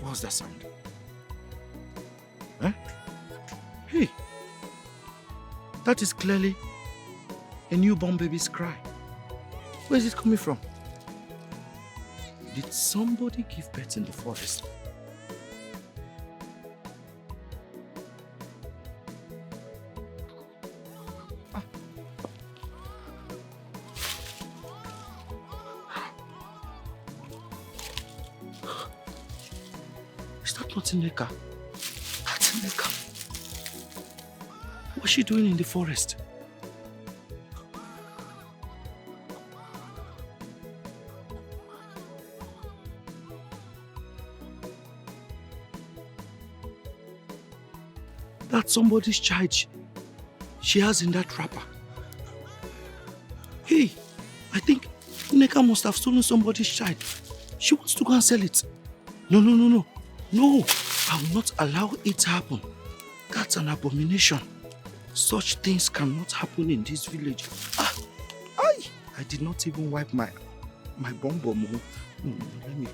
What's that sound? Huh? Hey, that is clearly a newborn baby's cry. Where is it coming from? Did somebody give birth in the forest? Is that not Neka? That's Neka. What's she doing in the forest? That's somebody's child she has in that wrapper. Hey, I think Neka must have stolen somebody's child. She wants to go and sell it. No. No, I will not allow it to happen. That's an abomination. Such things cannot happen in this village. I did not even wipe my bum bum. Let me.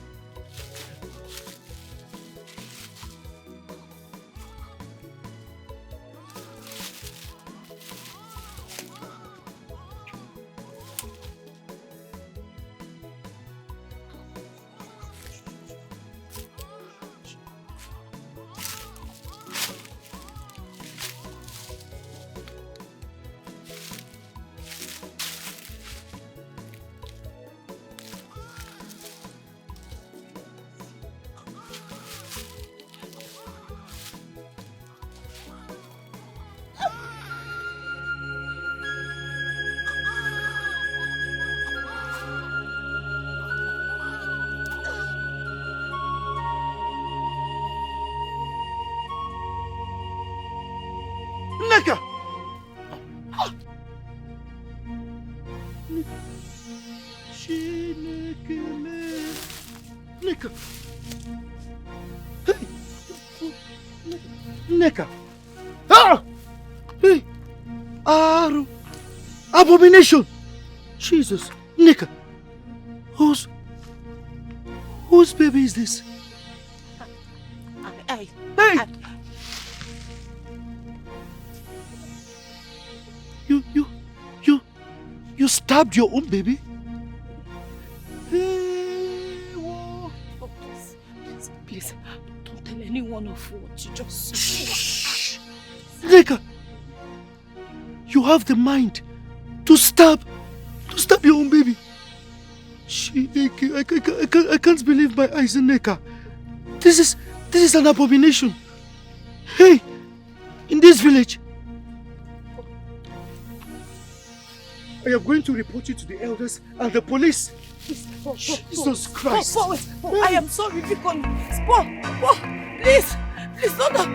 Neka! Neka! Hey! Neka! Ah! Hey! Aru! Abomination! Jesus! Neka! Whose baby is this? Hey! You stabbed your own baby? Hey, whoa. Oh, please, don't tell anyone of what you just said. Shh! Neka! You have the mind to stab your own baby. I can't believe my eyes, Neka. This is an abomination. Hey, in this village, I am going to report you to the elders and the police. Jesus Christ. I am sorry, Vikon. Please, don't.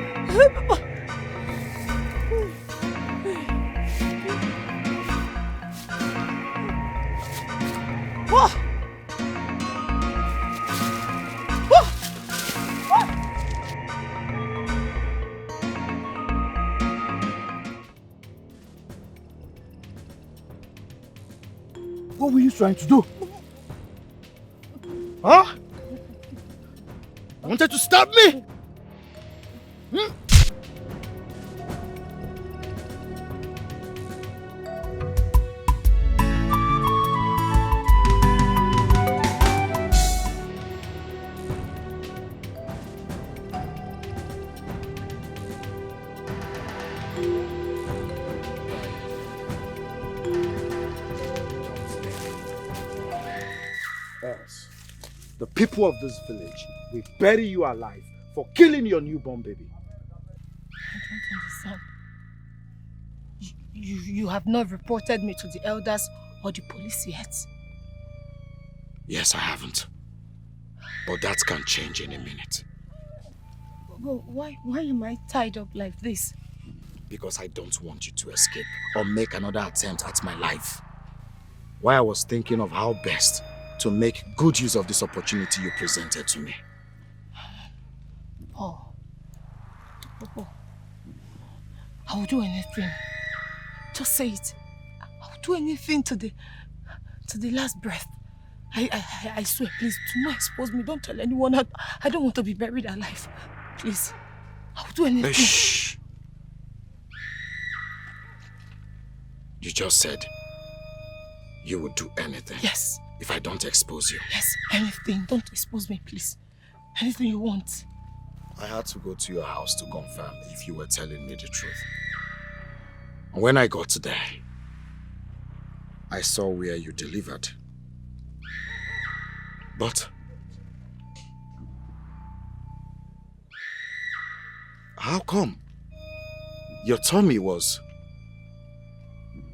What were you trying to do? Huh? You wanted to stab me? Yes. The people of this village will bury you alive for killing your newborn baby. I don't understand. You have not reported me to the elders or the police yet? Yes, I haven't. But that can change in a minute. But why am I tied up like this? Because I don't want you to escape or make another attempt at my life. Why I was thinking of how best to make good use of this opportunity you presented to me. Oh. I will do anything. Just say it. I'll do anything to the last breath. I swear, please, do not expose me. Don't tell anyone. I don't want to be buried alive. Please. I'll do anything. Shh. You just said you would do anything. Yes. If I don't expose you. Yes, anything. Don't expose me, please. Anything you want. I had to go to your house to confirm if you were telling me the truth. And when I got there, I saw where you delivered. But how come your tummy was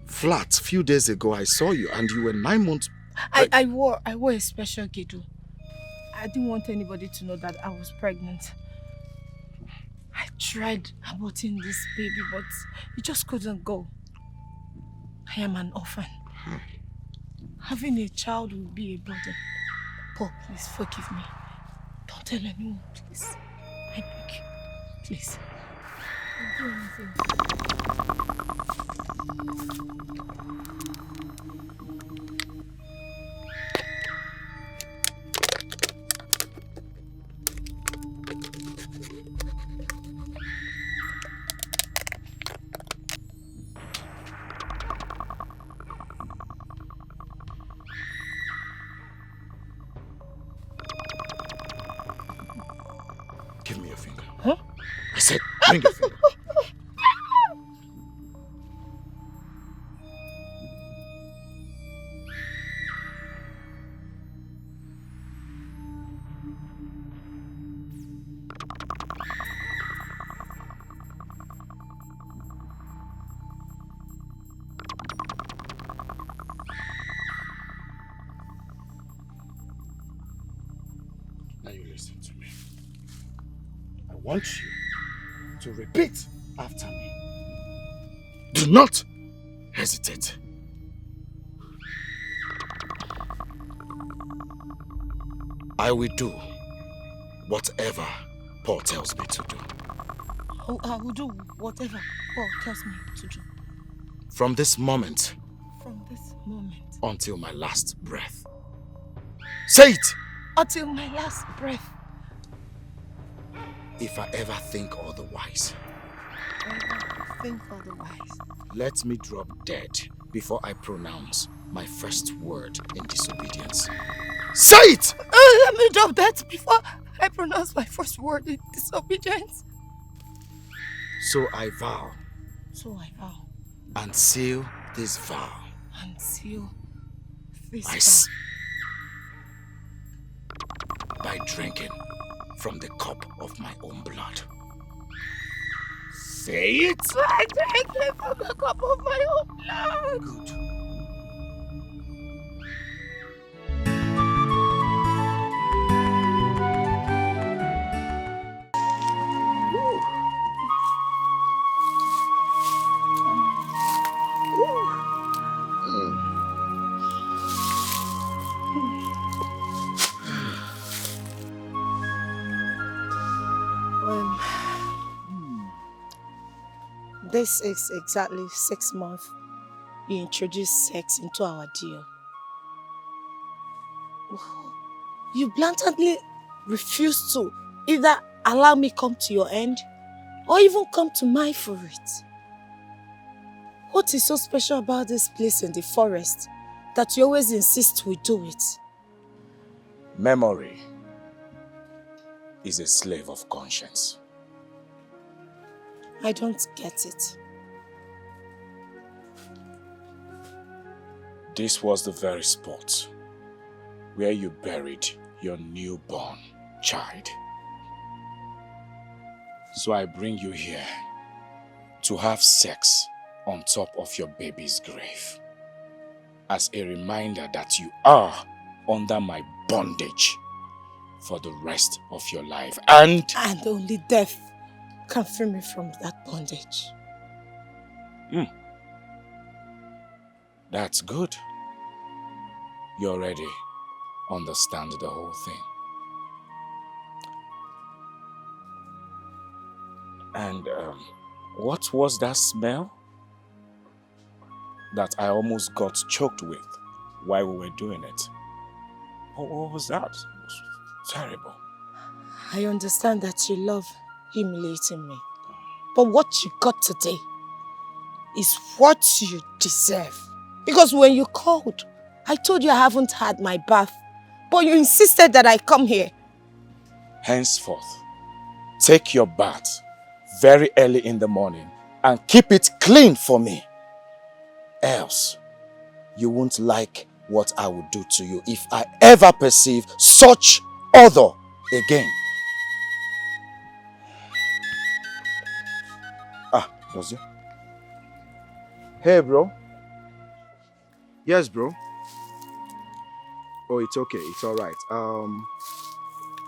flat? A few days ago I saw you and you were 9 months. I wore a special girdle. I didn't want anybody to know that I was pregnant. I tried aborting this baby, but it just couldn't go. I am an orphan. Having a child will be a burden. Paul, please forgive me. Don't tell anyone, please. I beg you. Please. Don't do anything. Give me your finger. Huh? I said, bring your finger. Now you listen to me. I want you to repeat after me. Do not hesitate. I will do whatever Paul tells me to do. I will do whatever Paul tells me to do. From this moment From this moment. until my last breath. Say it! Until my last breath. If I ever think otherwise, Think otherwise. let me drop dead before I pronounce my first word in disobedience. Say it! Let me drop that before I pronounce my first word in disobedience. So I vow So I vow and seal this vow. and seal this I vow. By drinking from the cup of my own blood. Say it! I drink it from the cup of my own blood. Good. This is exactly 6 months you introduced sex into our deal. You blatantly refused to either allow me come to your end or even come to mine for it. What is so special about this place in the forest that you always insist we do it? Memory is a slave of conscience. I don't get it. This was the very spot where you buried your newborn child. So I bring you here to have sex on top of your baby's grave as a reminder that you are under my bondage for the rest of your life. And only death can free me from that bondage. That's good. You already understand the whole thing. And what was that smell? that I almost got choked with while we were doing it. What was that? It was terrible. I understand that you love humiliating me. But what you got today is what you deserve. Because when you called, I told you I haven't had my bath. But you insisted that I come here. Henceforth, take your bath very early in the morning and keep it clean for me. Else, you won't like what I will do to you if I ever perceive such other again. Ah, does it? Hey, bro. Yes, bro. Oh, it's okay. It's all right.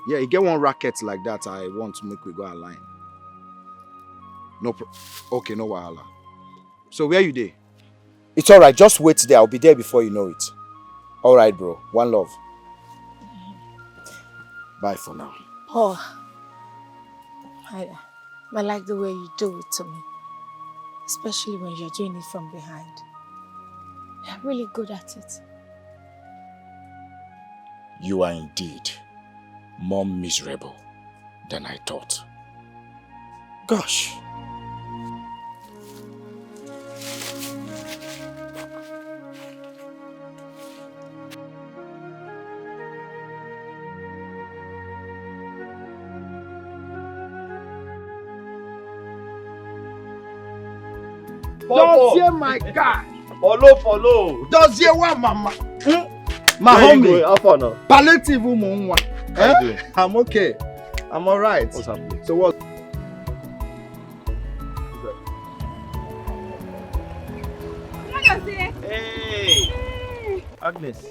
Yeah, you get one racket like that. I want to make we go align. No okay, no wahala. So where you there? It's all right. Just wait there. I'll be there before you know it. All right, bro. One love. Bye for now. Oh, I like the way you do it to me. Especially when you're doing it from behind. You're really good at it. You are indeed more miserable than I thought. Gosh. Does hear my guy? Follow. Does hear what, mama? My homie. How far now? Palliative woman. How you doing? I'm okay. I'm all right. What's happening? So what? Hey, Agnes.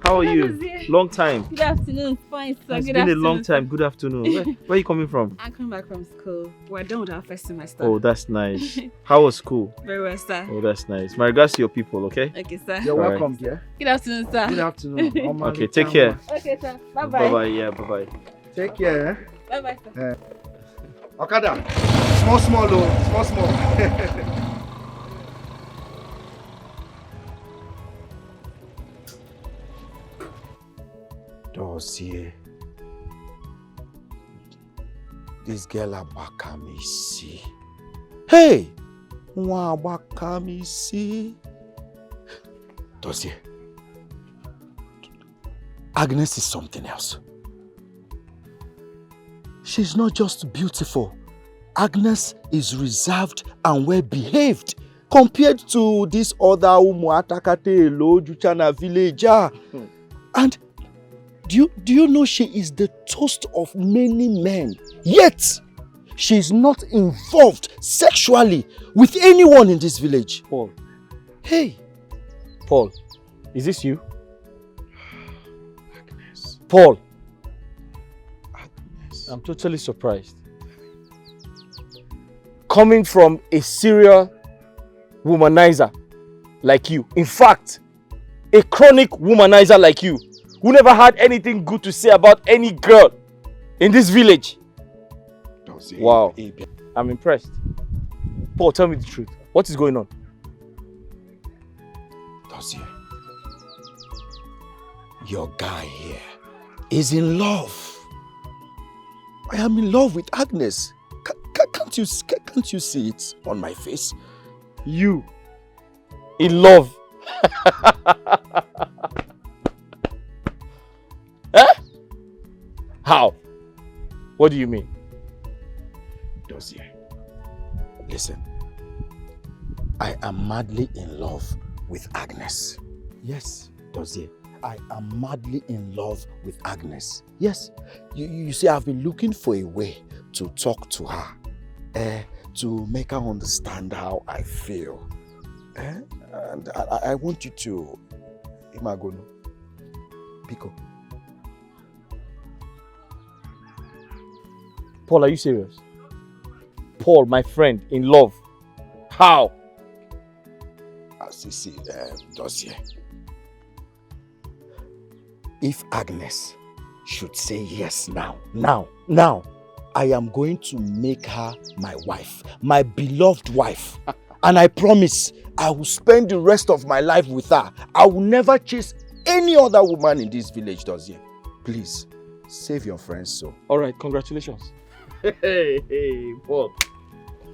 How are you? Long time. Good afternoon. Fine, sir. It's Good been afternoon. a long time. Good afternoon. Where are you coming from? I'm coming back from school. We're done with our first semester. Oh, that's nice. How was school? Very well, sir. Oh, that's nice. My regards to your people, okay? Okay, sir. You're All right. welcome, dear. Good afternoon, sir. Good afternoon. Okay, take care. Okay, sir. Bye-bye. Bye-bye. Yeah, bye-bye. Take care. Bye-bye, sir. Okada. Small, oh. Small. Dossier. This girl abaka see. Hey! Nwa abaka see. Dossier. Agnes is something else. She's not just beautiful. Agnes is reserved and well behaved compared to this other Umuatakate Lojuchana villager. And do you know she is the toast of many men? Yet, she is not involved sexually with anyone in this village. Paul. Hey. Paul, is this you? Agnes. Paul. Agnes. I'm totally surprised. Coming from a serial womanizer like you. In fact, a chronic womanizer like you, who never had anything good to say about any girl in this village. Wow. I'm impressed. Paul, tell me the truth. What is going on? Dossier. Your guy here is in love. I am in love with Agnes. Can't you see it on my face? You in love? Eh? How? What do you mean? Dossier. Listen. I am madly in love with Agnes. Yes, Dossier. I am madly in love with Agnes. Yes. You see, I've been looking for a way to talk to her. To make her understand how I feel. And I want you to... Imagono. Pico. Paul, are you serious? Paul, my friend, in love. How? As you see, Dossier. If Agnes should say yes now, I am going to make her my wife, my beloved wife. And I promise I will spend the rest of my life with her. I will never chase any other woman in this village, Dozie. Please, save your friend's soul. All right, congratulations. Hey, Paul.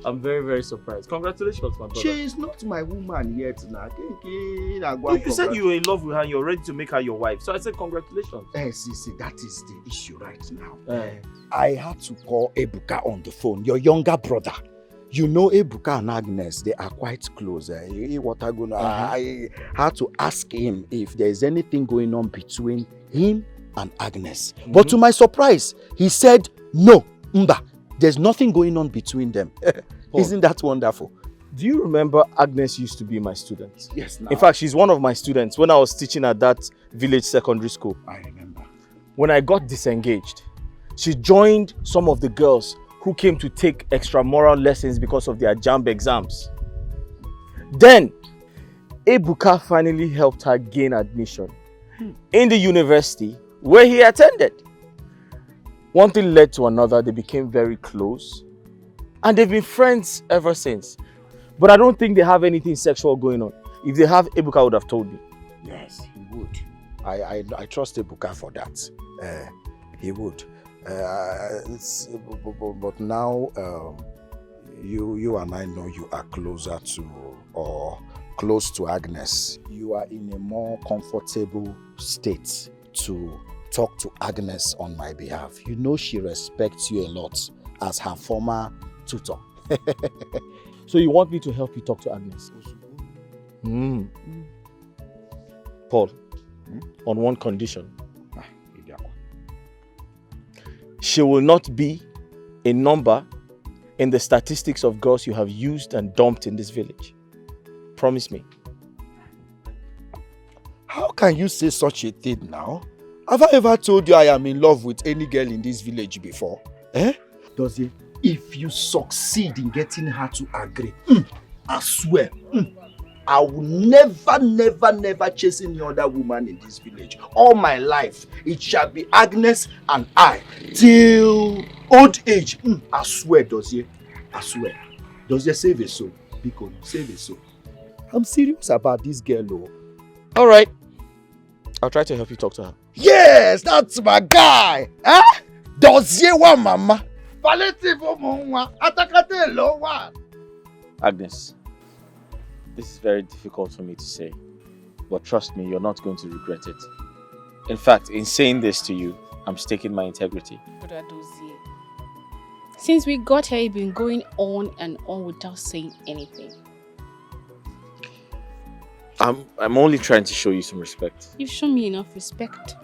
I'm very, very surprised. Congratulations, my brother. She is not my woman yet now. You said you were in love with her and you're ready to make her your wife. So I said congratulations. See, that is the issue right now. I had to call Ebuka on the phone, your younger brother. You know Ebuka and Agnes, they are quite close. I had to ask him if there is anything going on between him and Agnes. But to my surprise, he said, no, Mba, there's nothing going on between them. Isn't that wonderful? Do you remember Agnes used to be my student? Yes, now. In fact, she's one of my students when I was teaching at that village secondary school. I remember. When I got disengaged, she joined some of the girls who came to take extramural lessons because of their JAMB exams. Then, Ebuka finally helped her gain admission in the university where he attended. One thing led to another, they became very close. And they've been friends ever since. But I don't think they have anything sexual going on. If they have, Ebuka would have told me. Yes, he would. I trust Ebuka for that. He would. But now you and I know you are closer to, or close to Agnes. You are in a more comfortable state to talk to Agnes on my behalf. You know she respects you a lot as her former tutor. So you want me to help you talk to Agnes? Paul, on one condition. She will not be a number in the statistics of girls you have used and dumped in this village. Promise me. How can you say such a thing now? Have I ever told you I am in love with any girl in this village before? Dozie, if you succeed in getting her to agree, I swear, I will never chase any other woman in this village. All my life, it shall be Agnes and I till old age. I swear, Dozie. I swear. Dozie, save a soul. Biko, save a soul. I'm serious about this girl, though. All right. I'll try to help you talk to her. Yes, that's my guy. Dozie wa mama. Agnes, this is very difficult for me to say, but trust me, you're not going to regret it. In fact, in saying this to you, I'm staking my integrity. Brother Dozie, since we got here, you've been going on and on without saying anything. I'm only trying to show you some respect. You've shown me enough respect.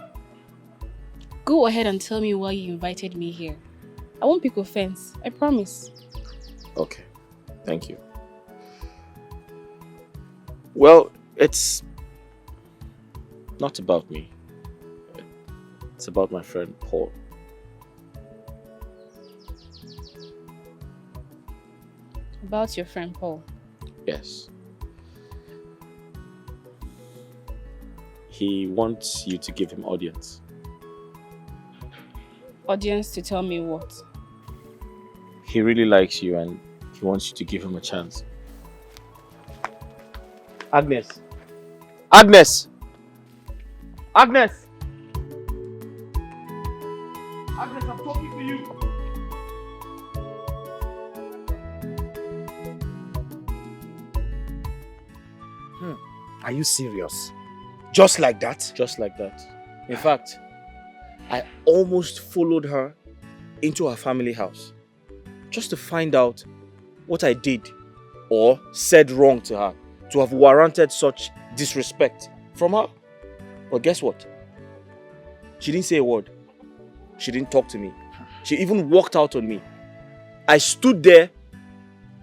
Go ahead and tell me why you invited me here. I won't pick offense, I promise. Okay, thank you. Well, it's not about me. It's about my friend Paul. About your friend Paul? Yes. He wants you to give him audience. Audience to tell me what? He really likes you and he wants you to give him a chance. Agnes! Agnes! Agnes! Agnes, I'm talking to you! Are you serious? Just like that? Just like that. In fact, I almost followed her into her family house just to find out what I did or said wrong to her to have warranted such disrespect from her. But guess what? She didn't say a word. She didn't talk to me. She even walked out on me. I stood there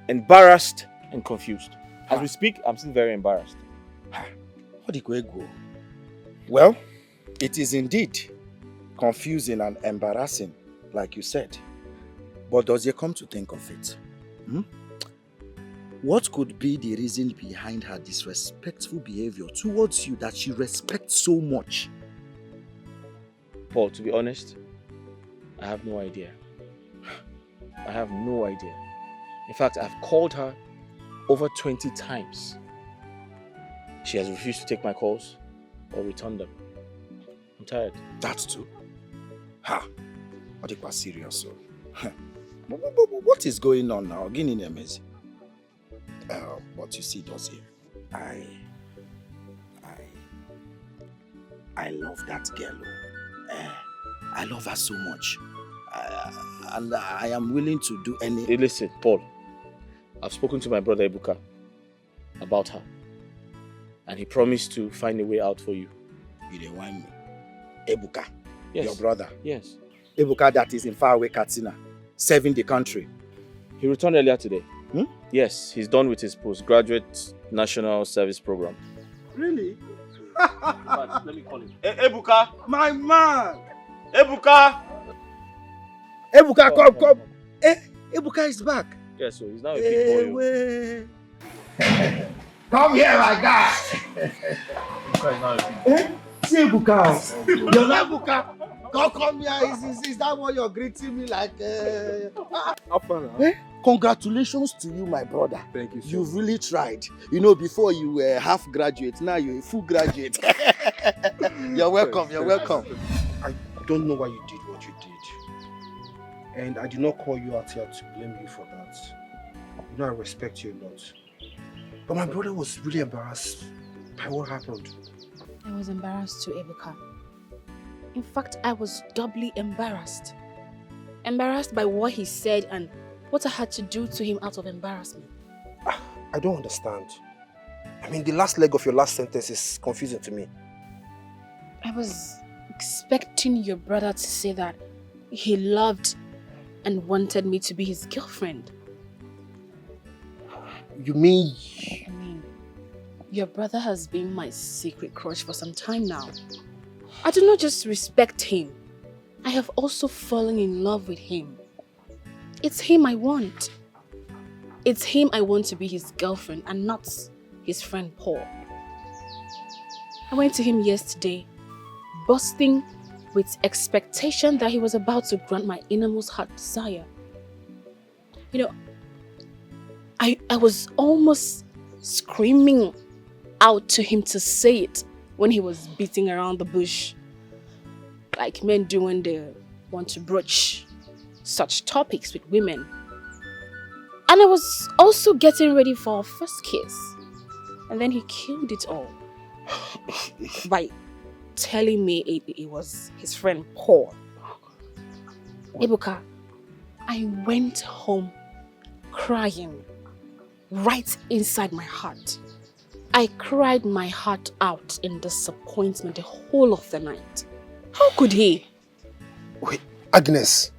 embarrassed and confused. As we speak, I'm still very embarrassed. Well, it is indeed confusing and embarrassing, like you said. But does it come to think of it? What could be the reason behind her disrespectful behavior towards you that she respects so much? Paul, to be honest, I have no idea. I have no idea. In fact, I've called her over 20 times. She has refused to take my calls or return them. I'm tired. That too? Ha! What if was serious? So, what is going on now? Guinea Nemezi. But you see, Dozie, I love that girl. I love her so much. And I am willing to do any... Hey, listen, Paul. I've spoken to my brother Ebuka about her. And he promised to find a way out for you. You didn't want me. Ebuka, yes. Your brother. Yes. Ebuka that is in faraway Katsina, serving the country. He returned earlier today. Yes, he's done with his postgraduate national service program. Really? Let me call him. Ebuka! My man! Ebuka! Ebuka, come. Ebuka is back. Yes, so he's now a big boy. Come here, my guy. Ebuka is now a big boy. See Ebuka. You're not Ebuka. Come here. Is that what you're greeting me like? Congratulations to you, my brother. Thank you, sir. You've really tried. You know, before you were half graduate, now you're a full graduate. You're welcome. You're welcome. I don't know why you did what you did. And I did not call you out here to blame you for that. You know, I respect you a lot. But my brother was really embarrassed by what happened. I was embarrassed too, Ebuka. In fact, I was doubly embarrassed. Embarrassed by what he said and what I had to do to him out of embarrassment. I don't understand. I mean, the last leg of your last sentence is confusing to me. I was expecting your brother to say that he loved and wanted me to be his girlfriend. You mean... I mean, your brother has been my secret crush for some time now. I do not just respect him. I have also fallen in love with him. It's him I want. It's him I want to be his girlfriend and not his friend Paul. I went to him yesterday, bursting with expectation that he was about to grant my innermost heart desire. You know, I was almost screaming out to him to say it when he was beating around the bush, like men do when they want to broach such topics with women. And I was also getting ready for our first kiss. And then he killed it all by telling me it was his friend Paul. Ebuka, I went home crying right inside my heart. I cried my heart out in disappointment the whole of the night. How could he? Wait, Agnes,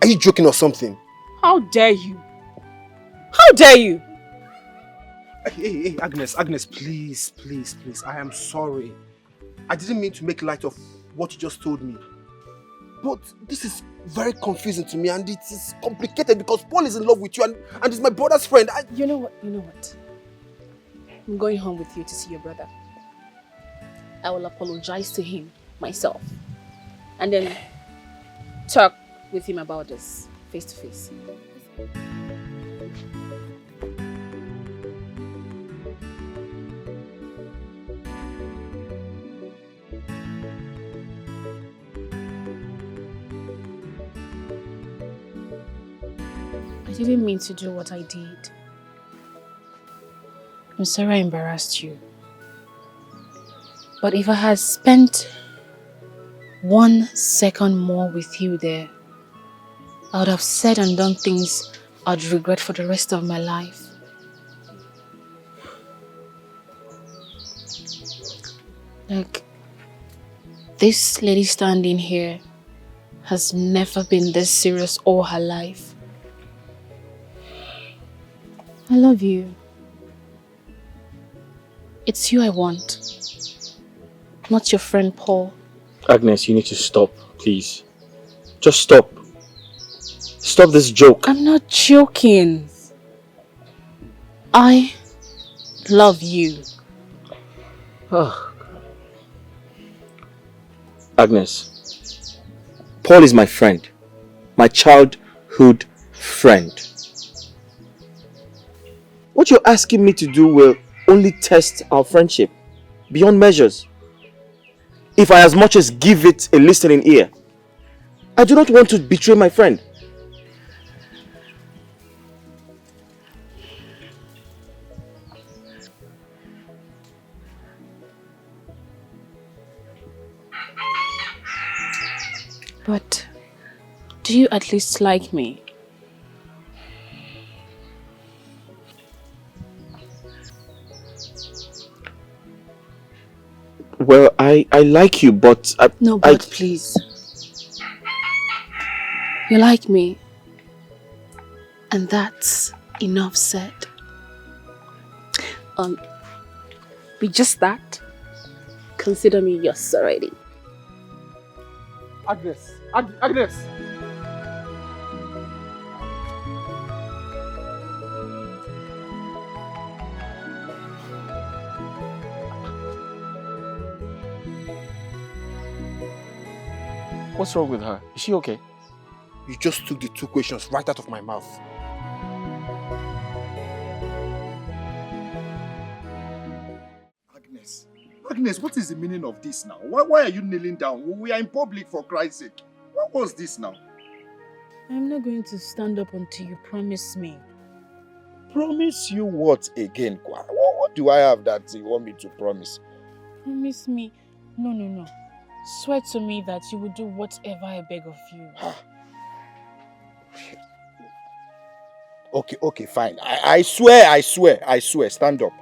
are you joking or something? How dare you? How dare you? Hey, Agnes, please. I am sorry. I didn't mean to make light of what you just told me. But this is very confusing to me and it is complicated because Paul is in love with you and he's my brother's friend. You know what? I'm going home with you to see your brother. I will apologize to him myself and then talk with him about this face to face. I didn't mean to do what I did. I'm sorry I embarrassed you. But if I had spent 1 second more with you there, I would have said and done things I'd regret for the rest of my life. Like, this lady standing here has never been this serious all her life. I love you. It's you I want, not your friend Paul. Agnes, you need to stop, please. Just stop. Stop this joke. I'm not joking. I love you. Agnes, Paul is my friend. My childhood friend. What you're asking me to do will only test our friendship beyond measures. If I as much as give it a listening ear, I do not want to betray my friend. But do you at least like me? Well, I like you, but No, but please. You like me. And that's enough said. With just that, consider me yours already. Agnes! Agnes! What's wrong with her? Is she okay? You just took the two questions right out of my mouth. Agnes, what is the meaning of this now? Why are you kneeling down? We are in public, for Christ's sake. What was this now? I'm not going to stand up until you promise me. Promise you what again, Kwa? What do I have that you want me to promise? Promise me. No. Swear to me that you will do whatever I beg of you. Okay, fine. I swear. Stand up.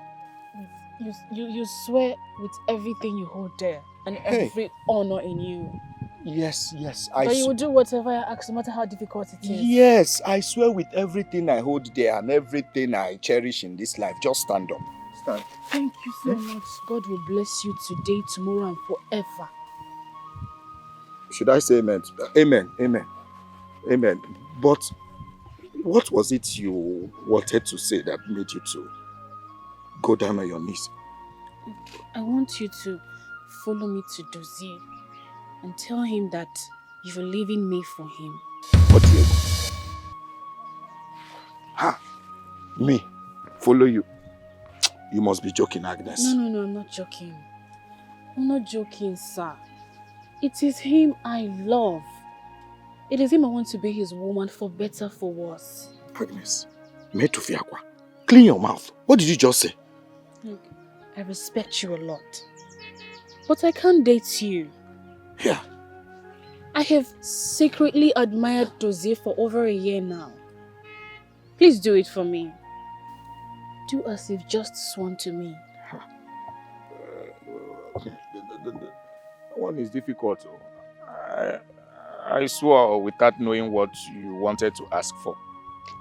You swear with everything you hold there and every honor in you. Yes. That you will do whatever I ask, no matter how difficult it is. Yes, I swear with everything I hold there and everything I cherish in this life. Just stand up. Stand. Thank you so much. God will bless you today, tomorrow, and forever. Should I say amen? Amen. But what was it you wanted to say that made you to go down on your knees? I want you to follow me to Dozie and tell him that you're leaving me for him. What do you... Me? Follow you? You must be joking, Agnes. No, I'm not joking. I'm not joking, sir. It is him I love. It is him I want to be his woman, for better, for worse. Agnes, Metufiakwa, clean your mouth. What did you just say? Look, I respect you a lot. But I can't date you. Yeah. I have secretly admired Dozie for over a year now. Please do it for me. Do as if just sworn to me. That one is difficult. I swore without knowing what you wanted to ask for.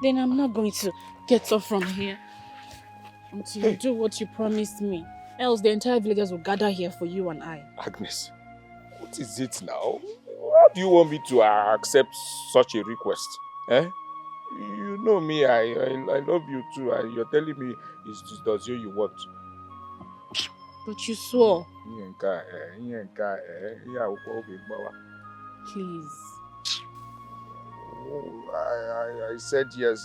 Then I'm not going to get off from here until you do what you promised me. Else the entire villagers will gather here for you and I. Agnes, what is it now? How do you want me to accept such a request? You know me, I love you too, and you're telling me it's just Dozie you want. But you swore. Please. I said yes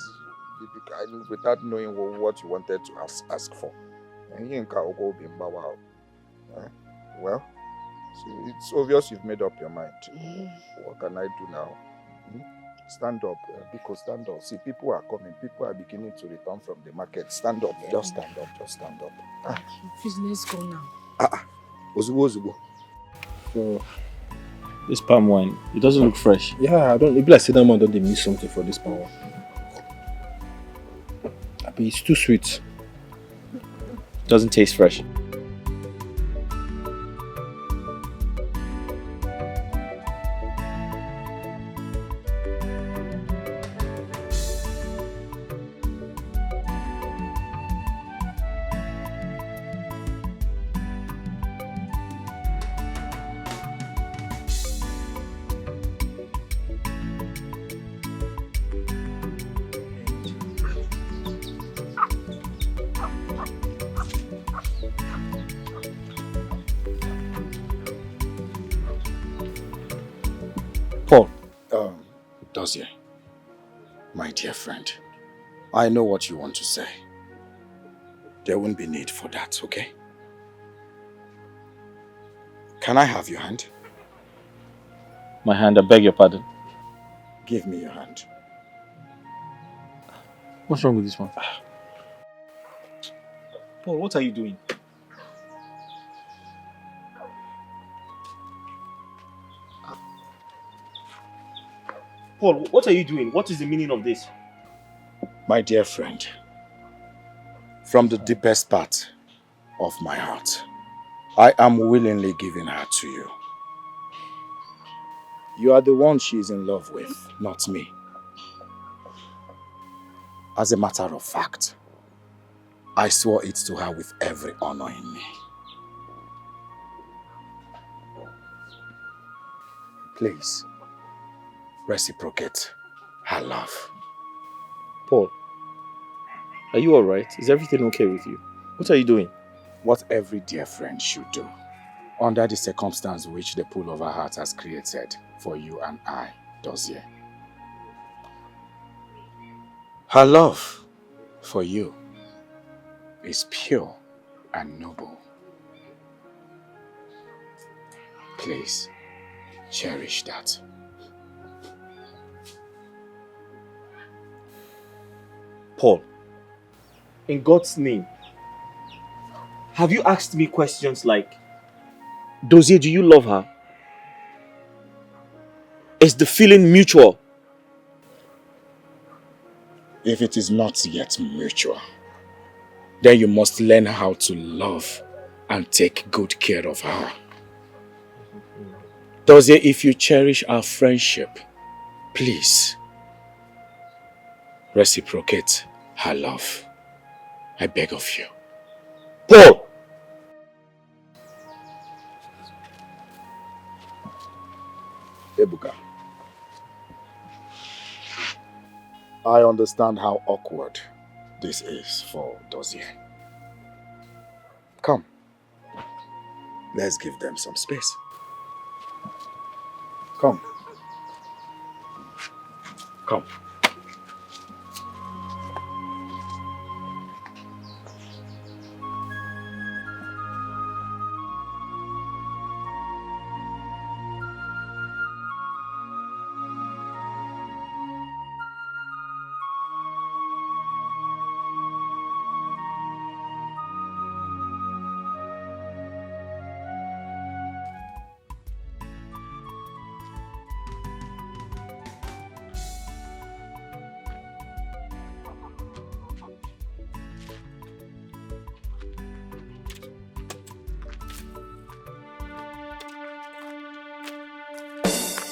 without knowing what you wanted to ask for. Well, it's obvious you've made up your mind. What can I do now? Stand up, because stand up. See, people are coming. People are beginning to return from the market. Stand up. Just stand up. Please, let's go now. Ozubo. So, this palm wine, it doesn't look fresh. Yeah, I don't. Maybe I say that man don't they miss something for this palm wine. It's too sweet. It doesn't taste fresh. Dozie, my dear friend, I know what you want to say. There won't be need for that, okay? Can I have your hand? My hand, I beg your pardon. Give me your hand. What's wrong with this one? Paul, what are you doing? Paul, what are you doing? What is the meaning of this? My dear friend, from the deepest part of my heart, I am willingly giving her to you. You are the one she is in love with, not me. As a matter of fact, I swore it to her with every honor in me. Please, reciprocate her love. Paul, are you alright? Is everything okay with you? What are you doing? What every dear friend should do, under the circumstance which the pool of her heart has created for you and I, Dozier. Her love for you is pure and noble. Please, cherish that. Paul, in God's name, have you asked me questions like, Dozier, do you love her? Is the feeling mutual? If it is not yet mutual, then you must learn how to love and take good care of her. Dozier, if you cherish our friendship, please reciprocate her love. I beg of you. Paul! Ebuka, I understand how awkward this is for Dozier. Come, let's give them some space. Come. Come.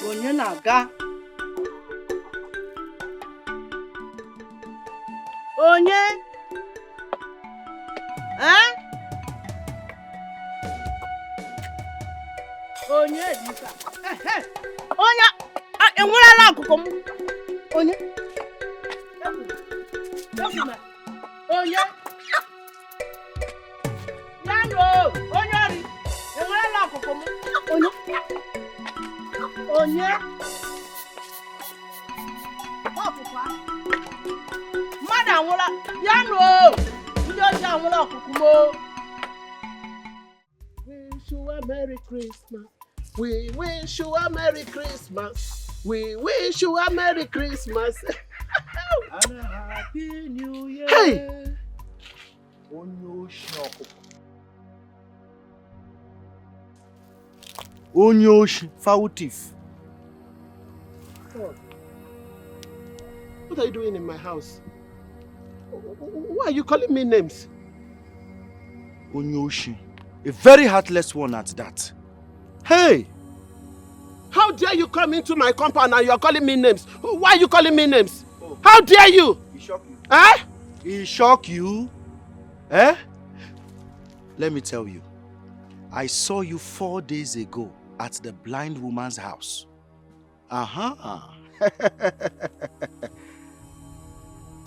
Onye na-aga? Onye? Onye dịka? Onye enwerela akụkụ m. Onye? Onye? Nano, onye ori. Enwerela akụkụ m. Onye? Onye? Ọkụkụ a? Mmadụ anwụla. Ya nụ o! Ndị ọjọọ anwụla ọkụkụ m o! Wish you a Merry Christmas. We wish you a Merry Christmas. We wish you a Merry Christmas. And a Happy New Year. Hey! Onyoshi, foul thief. What are you doing in my house? Why are you calling me names? Onyoshi, a very heartless one at that. Hey! How dare you come into my compound and you are calling me names? Why are you calling me names? Oh. How dare you? He shocked you. Eh? He shocked you? Eh? Let me tell you. I saw you 4 days ago at the blind woman's house.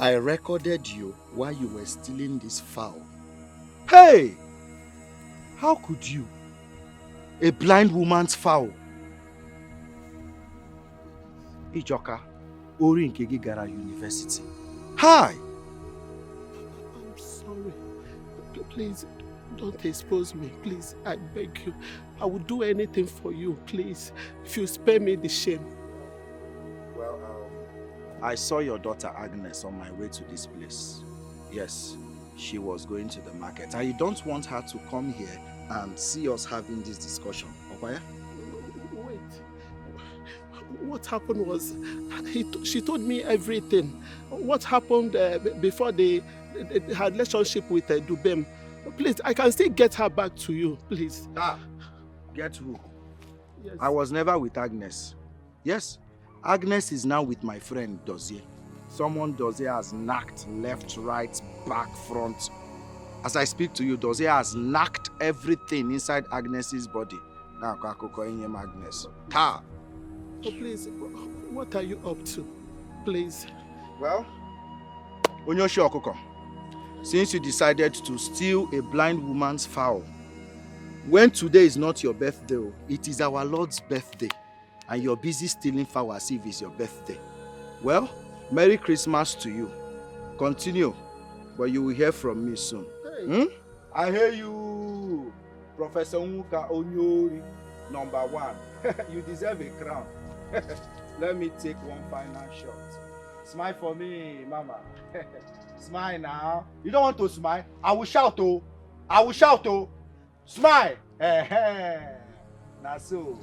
I recorded you while you were stealing this fowl. Hey! How could you? A blind woman's fowl. Ijoka, Ori Nkegi Gara University. Hi! I'm sorry. Please, don't expose me. Please, I beg you. I will do anything for you, please. If you spare me the shame. Well, I saw your daughter Agnes on my way to this place. Yes, she was going to the market. I don't want her to come here and see us having this discussion. Okay? Wait. What happened was, she told me everything. What happened before they had relationship with Dubem. Please, I can still get her back to you, please. Get who? Yes. I was never with Agnes. Yes, Agnes is now with my friend Dozier. Someone Dozier has knocked left, right, back, front. As I speak to you, Dozier has knocked everything inside Agnes's body. Now, Agnes. Ta! Oh, please, what are you up to? Please. Well, Onyoshi Okoko, since you decided to steal a blind woman's fowl, when today is not your birthday, it is our Lord's birthday, and you're busy stealing fowl as if it's your birthday. Well, Merry Christmas to you. Continue, but you will hear from me soon. Hey. I hear you, Professor Nwoka Onyori, number 1. You deserve a crown. Let me take one final shot. Smile for me, Mama. Smile now. You don't want to smile? I will shout, oh. I will shout, oh. Smile. Now so,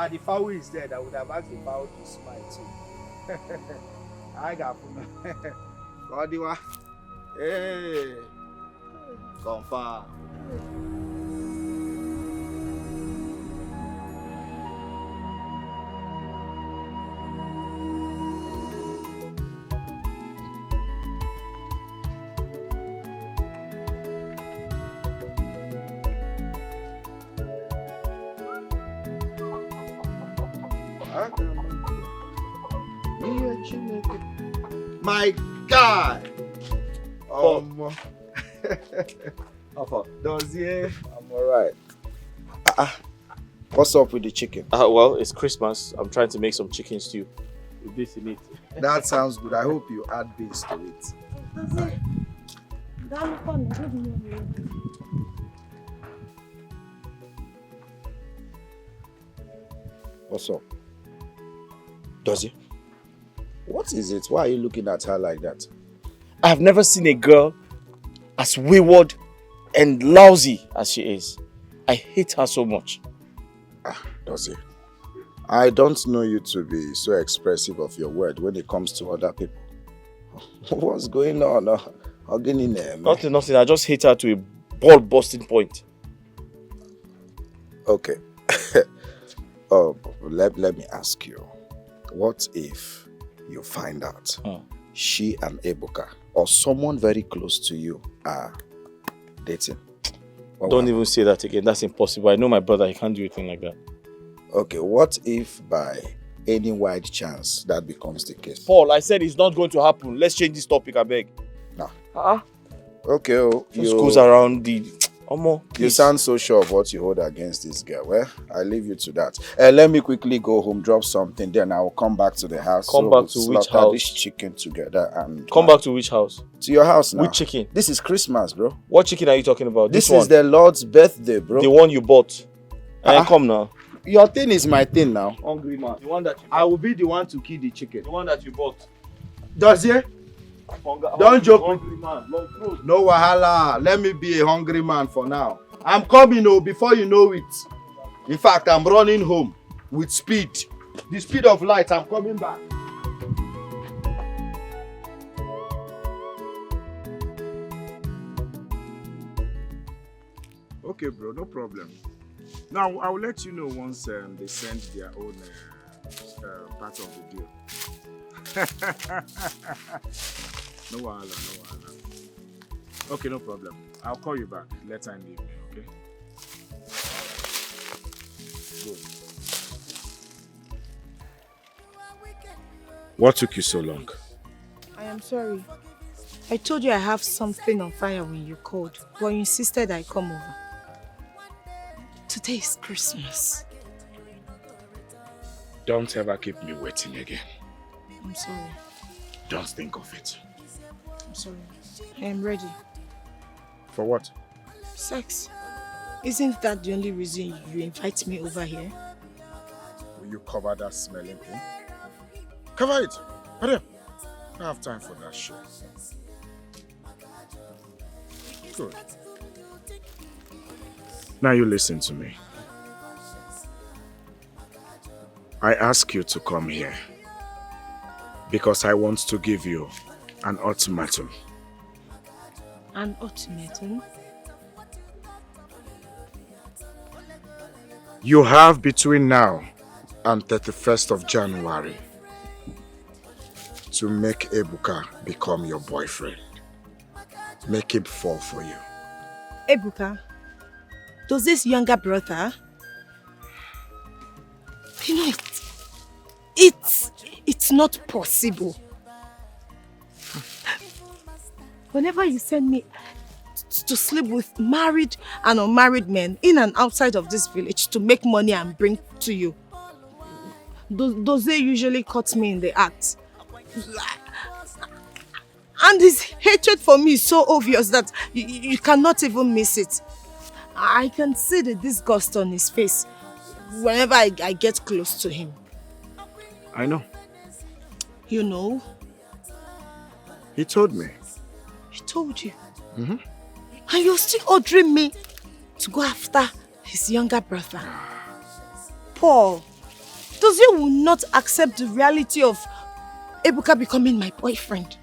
the fowl is dead. I would have asked the fowl to smile too. I got Godiwa. Hey. Confirm. My God! Dozier, I'm alright. What's up with the chicken? Well, it's Christmas. I'm trying to make some chicken stew with this in it. That sounds good. I hope you add beans to it. What's up? Dozier? What is it? Why are you looking at her like that? I've never seen a girl as wayward and lousy as she is. I hate her so much. Dozier, I don't know you to be so expressive of your word when it comes to other people. What's going on? Nothing. I just hate her to a ball-busting point. Okay. Let me ask you. What if you find out she and Ebuka or someone very close to you are dating? Don't even say that again. That's impossible. I know my brother. He can't do anything like that. Okay, what if by any wide chance that becomes the case? Paul, I said it's not going to happen. Let's change this topic, I beg. No. Okay, just goes around the... You sound so sure of what you hold against this girl. Well, I leave you to that. Let me quickly go home, drop something, then I will come back to the house. Come back to which house? This chicken together and... Come back to which house? To your house now. Which chicken? This is Christmas, bro. What chicken are you talking about? This is the Lord's birthday, bro. The one you bought. Come now. Your thing is my thing now. Hungry man. The one that you I will be the one to kill the chicken. The one that you bought. Dozier? Don't joke. Hungry man. No wahala. Let me be a hungry man for now. I'm coming before you know it. In fact, I'm running home with speed. The speed of light. I'm coming back. Okay, bro, no problem. Now, I will let you know once they send their own part of the deal. No wahala. Okay, no problem. I'll call you back later in the evening, okay? Good. What took you so long? I am sorry. I told you I have something on fire when you called, but you insisted I come over. Today is Christmas. Don't ever keep me waiting again. I'm sorry. Don't think of it. I'm sorry. I am ready. For what? Sex. Isn't that the only reason you invite me over here? Will you cover that smelling thing? Cover it! Hurry up! I don't have time for that shit. Good. Now you listen to me. I ask you to come here because I want to give you an ultimatum. An ultimatum? You have between now and 31st of January to make Ebuka become your boyfriend. Make him fall for you. Ebuka, does this younger brother? You know, it's not possible. Whenever you send me to sleep with married and unmarried men in and outside of this village to make money and bring to you, does they usually cut me in the act? And his hatred for me is so obvious that you cannot even miss it. I can see the disgust on his face whenever I get close to him. I know. You know? He told me. He told you? Mm-hmm. And you're still ordering me to go after his younger brother. Paul, does you will not accept the reality of Ebuka becoming my boyfriend?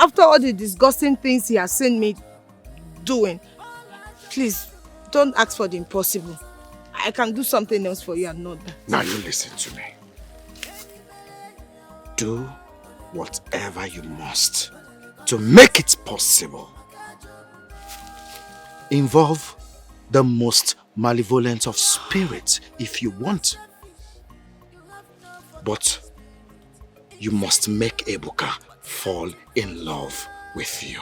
After all the disgusting things he has seen me doing, please, don't ask for the impossible. I can do something else for you and not that. Now you listen to me. Do whatever you must to make it possible. Involve the most malevolent of spirits if you want. But you must make Ebuka fall in love with you.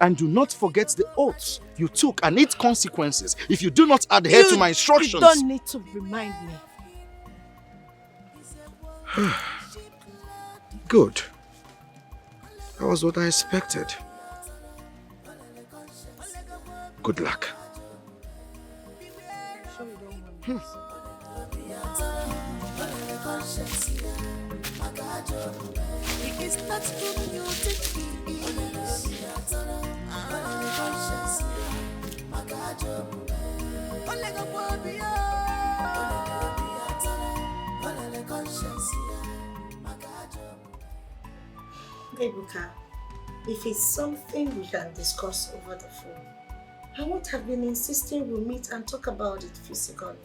And do not forget the oaths you took and its consequences if you do not adhere to my instructions. You don't need to remind me. Good. That was what I expected. Good luck. Ebuka, if it's something we can discuss over the phone, I won't have been insisting we'll meet and talk about it physically.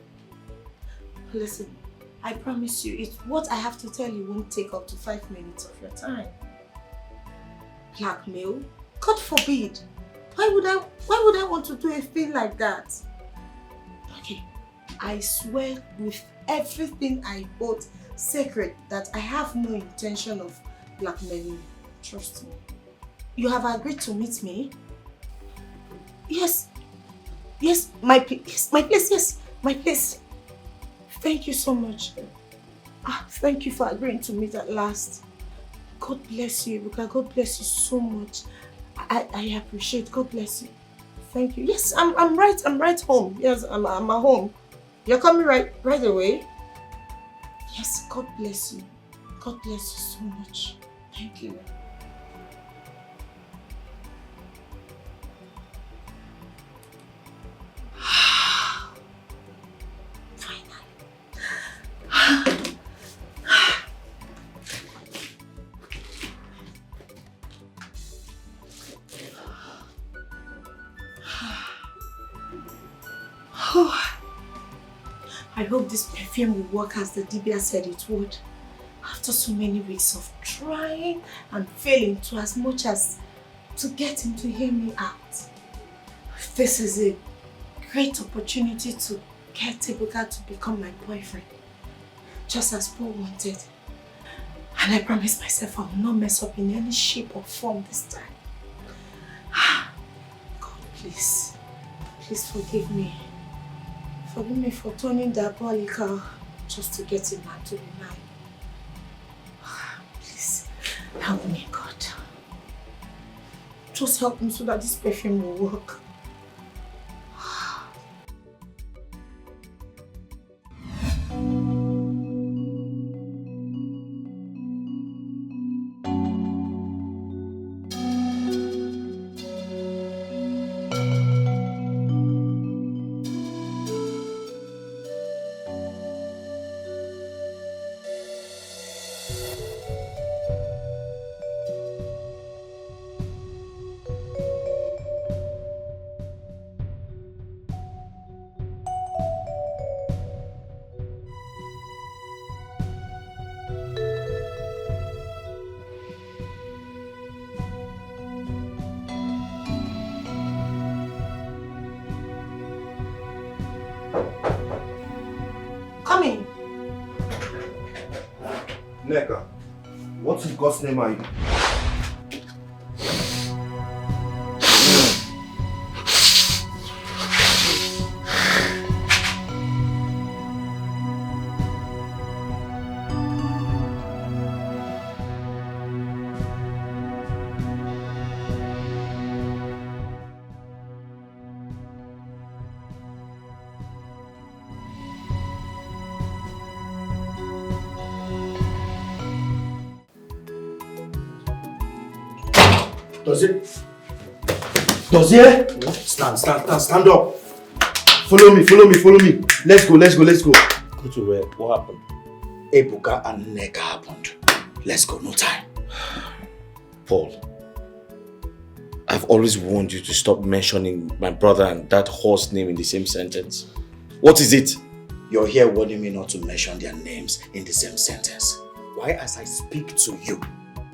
Listen, I promise you, what I have to tell you won't take up to 5 minutes of your time. Blackmail? God forbid! Why would I want to do a thing like that? Okay, I swear with everything I hold sacred that I have no intention of blackmailing you. Trust me. You have agreed to meet me? Yes. Yes, my place, yes, my place. Thank you so much. Thank you for agreeing to meet at last. God bless you, Ebuka. God bless you so much. I appreciate. God bless you. Thank you. Yes, I'm right home. Yes, I'm at home. You're coming right away? Yes, God bless you. God bless you so much. Thank you. I hope this perfume will work as the Dibia said it would. After so many weeks of trying and failing to as much as to get him to hear me out. This is a great opportunity to get Ebuka to become my boyfriend. Just as Paul wanted. And I promise myself I will not mess up in any shape or form this time. God, please forgive me. Forgive me for turning diabolical just to get him back to be mine. Please, help me, God. Just help me so that this perfume will work. Nneka, what in God's name are you? Dozie? Stand up. Follow me. Let's go. Go to where? What happened? Ebuka and Neka happened. Let's go, no time. Paul, I've always warned you to stop mentioning my brother and that horse name in the same sentence. What is it? You're here warning me not to mention their names in the same sentence. Why, as I speak to you,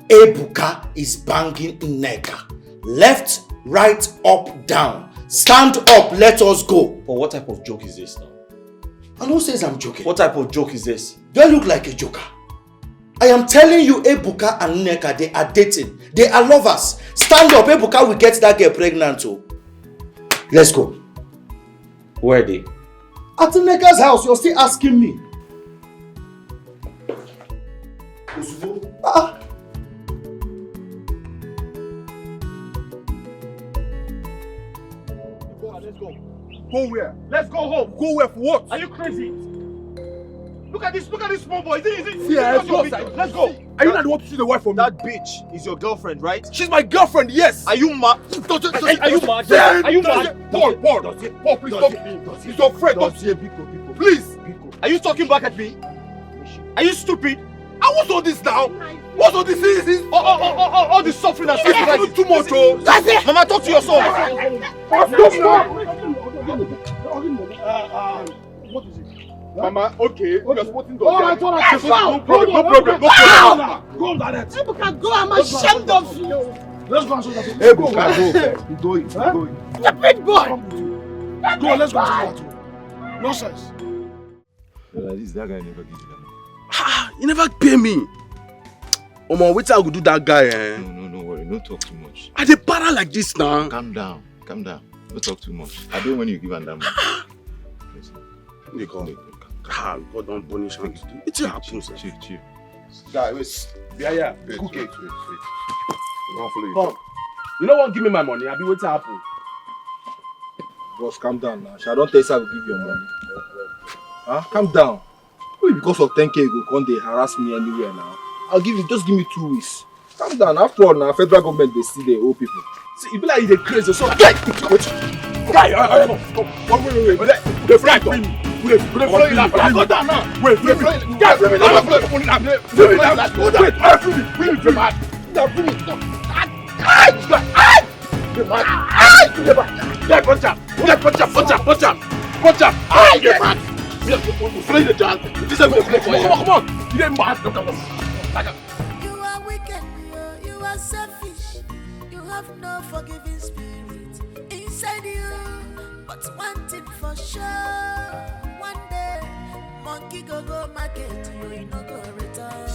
Ebuka is banging Neka. Left, right, up, down. Stand up, let us go. But what type of joke is this now? And who says I'm joking? What type of joke is this? Do I look like a joker? I am telling you, Ebuka and Neka, they are dating. They are lovers. Stand up, Ebuka will get that girl pregnant too. Let's go. Where are they? At Neka's house, you're still asking me. Let's go. Go where? Let's go home. Go where for what? Are you crazy? Look at this small boy. Is it? Yeah, let's go. Are you not the one to see the wife from That bitch is your girlfriend, right? She's my girlfriend, yes! Are you mad? Are you mad? Are you mad? Paul, please stop. He's your friend. Please. Are you talking back at me? Are you stupid? And what's all this now? What's all this? All this suffering and sacrifice. Too much, oh. That's it. Mama, talk to your son. What is it? Mama, okay. You're supporting the no problem. Go on, Dad. Ebuka, go. I'm ashamed of you. Let's go and show that. Ebuka, go. He's going. Stupid boy. Go, let's go and show that. Nonsense. This that guy never gives you that money. You never pay me. Omo, wait till I go do that guy, eh? No worry. Don't talk too much. I dey para like this now. Calm down. Don't talk too much. I don't want you to give him that money. Listen. They come. God don't punish him. It's a happen, sir. Chill. Guy, wait. Yeah. Cook it. Wait. Come. You don't want to give me my money. I'll be waiting to happen. Boss, calm down now. I don't tell you I will give you your money. Huh? Calm down. Wait, because of 10k you go they harass me anywhere now. I'll give you, just give me 2 weeks. Calm down. After all, now federal government they see the old people. See, you be like you're crazy. So, guy, wait. The friend, Wait, go down now. Wait, go Come on. You didn't mad. You are wicked, you are selfish. You have no forgiving spirit inside you. But one thing for sure, one day, monkey go market, you no go return.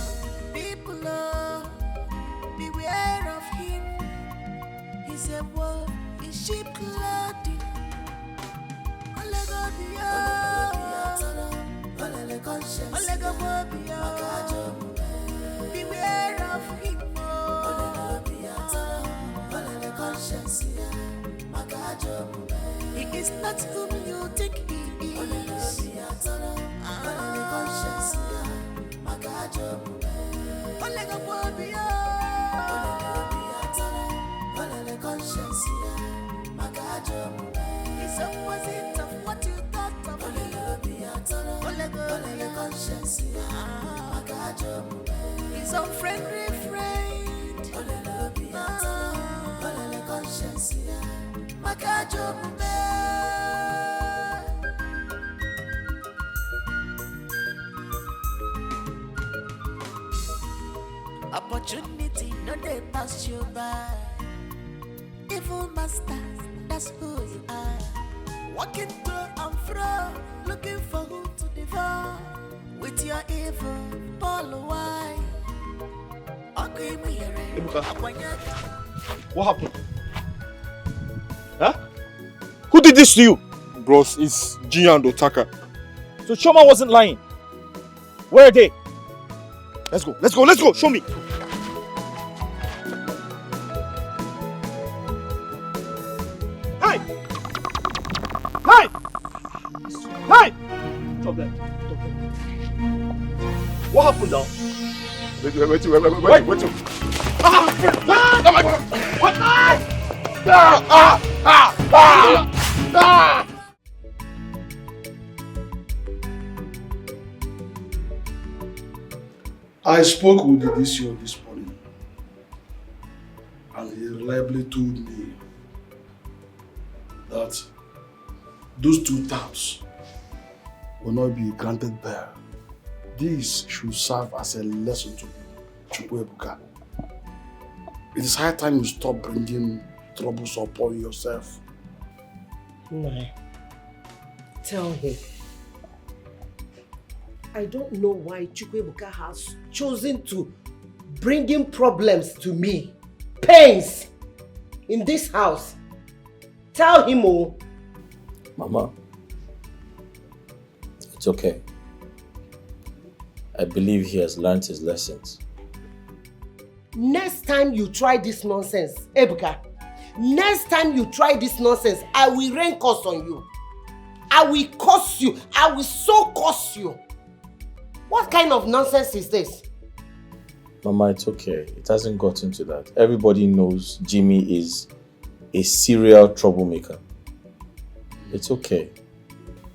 People, beware of him. He's a wolf in sheep clothing. Ole go beware of him. He is not whom you think he is. He's opposite of what you thought of him. He's unfriendly friend. Opportunity no they pass you by. Evil masters, that's who you are. Walking to and fro, looking for who to devour. With your evil, Paul, why? Ebuka, what happened? Huh? Who did this to you? Bros, it's Gia and Otaka. So Choma wasn't lying. Where are they? Let's go, show me. Hey! Stop that. What happened now? Wait. I spoke with the DCO this morning, and he reliably told me that those 2 terms will not be granted bail. This should serve as a lesson to Chukwuebuka. It is high time you stop bringing troubles upon yourself. No. Tell him. I don't know why Chukwuebuka has chosen to bring in problems to me. Pains in this house. Tell him, oh. Mama, it's okay. I believe he has learned his lessons. Next time you try this nonsense, Ebuka, next time you try this nonsense, I will rain curse on you. I will curse you. I will so curse you. What kind of nonsense is this? Mama, it's okay. It hasn't gotten to that. Everybody knows Jimmy is a serial troublemaker. It's okay.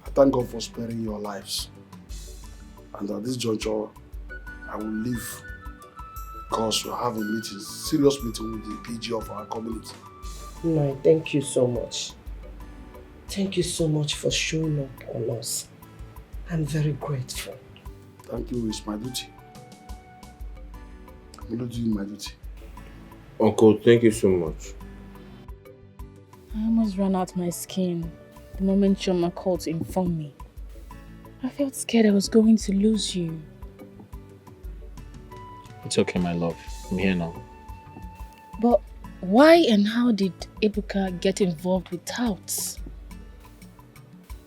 I thank God for sparing your lives. And at this juncture, I will leave because we have a meeting, serious meeting with the PG of our community. No, thank you so much. Thank you so much for showing up on us. I'm very grateful. Thank you, it's my duty. I'm only doing my duty. Uncle, thank you so much. I almost ran out my skin the moment Choma called to inform me. I felt scared I was going to lose you. It's okay, my love. I'm here now. But why and how did Ebuka get involved with touts?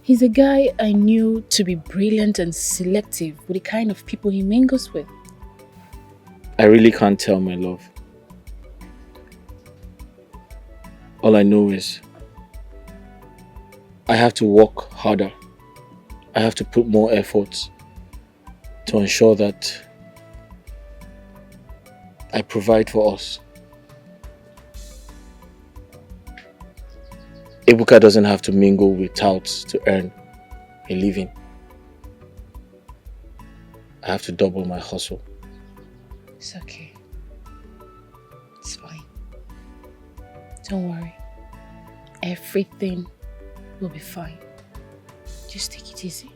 He's a guy I knew to be brilliant and selective with the kind of people he mingles with. I really can't tell, my love. All I know is I have to work harder. I have to put more effort to ensure that I provide for us. Ebuka doesn't have to mingle with touts to earn a living. I have to double my hustle. It's okay. It's fine. Don't worry. Everything will be fine. Just take it easy.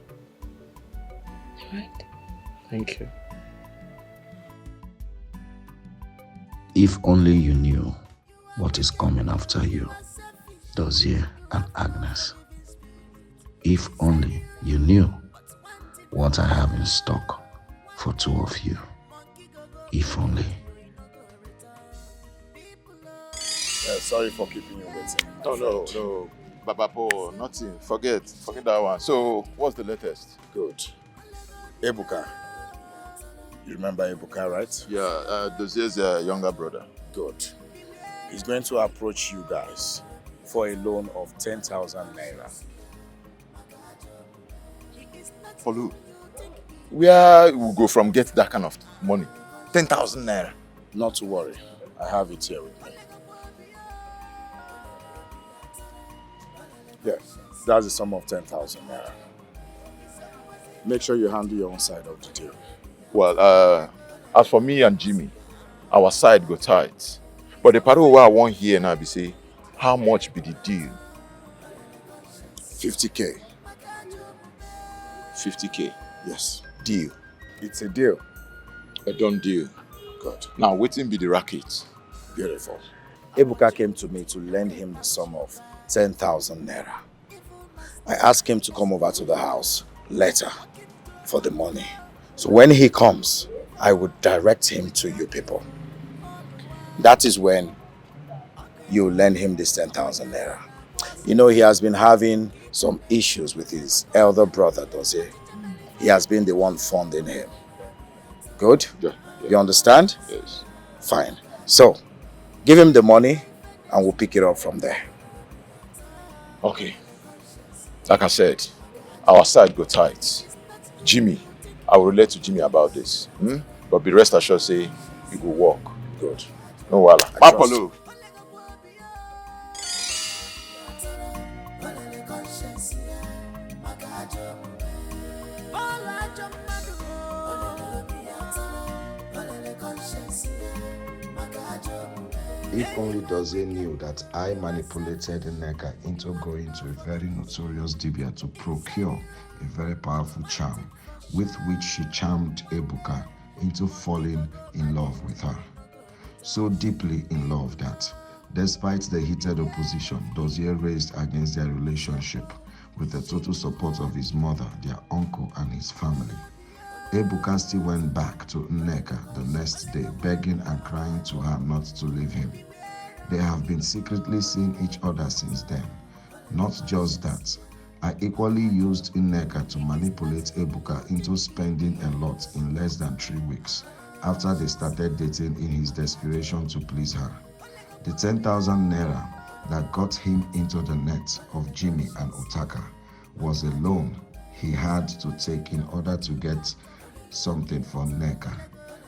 Alright? Thank you. If only you knew what is coming after you, Dozier and Agnes. If only you knew what I have in stock for 2 of you. If only. Sorry for keeping you waiting. Oh, no. Babapo, nothing. Forget that one. So, what's the latest? Good. Ebuka. You remember Ebuka, right? Yeah, Dozier's younger brother. Good. He's going to approach you guys for a loan of 10,000 naira. For who? Where we go from get that kind of money? 10,000 naira. Not to worry. I have it here with me. Yeah, that's the sum of 10,000 naira. Make sure you handle your own side of the deal. Well, as for me and Jimmy, our side go tight. But the part where I want here now be say, how much be the deal? 50K. 50K? Yes. Deal? It's a deal. A done deal. Good. Now, waiting be the racket. Beautiful. Ebuka came to me to lend him the sum of 10,000 naira. I asked him to come over to the house later for the money. So when he comes, I would direct him to you people. that is when you lend him this 10,000 naira. You know, he has been having some issues with his elder brother, Dozie. He has been the one funding him. Good? Yeah. You understand? Yes. Fine. So, give him the money and we'll pick it up from there. Okay. Like I said, our side go tight. Jimmy, I will relate to Jimmy about this. But be rest assured, say, you go work. Good. No wala. Papalo. If only Dozie knew that I manipulated Neka into going to a very notorious dibia to procure a very powerful charm with which she charmed Ebuka into falling in love with her. So deeply in love that, despite the heated opposition Dozie raised against their relationship, with the total support of his mother, their uncle, and his family, Ebuka still went back to Nneka the next day, begging and crying to her not to leave him. They have been secretly seeing each other since then. Not just that, I equally used Nneka to manipulate Ebuka into spending a lot in less than 3 weeks after they started dating in his desperation to please her. The 10,000 naira that got him into the net of Jimmy and Otaka was a loan he had to take in order to get something for Nneka,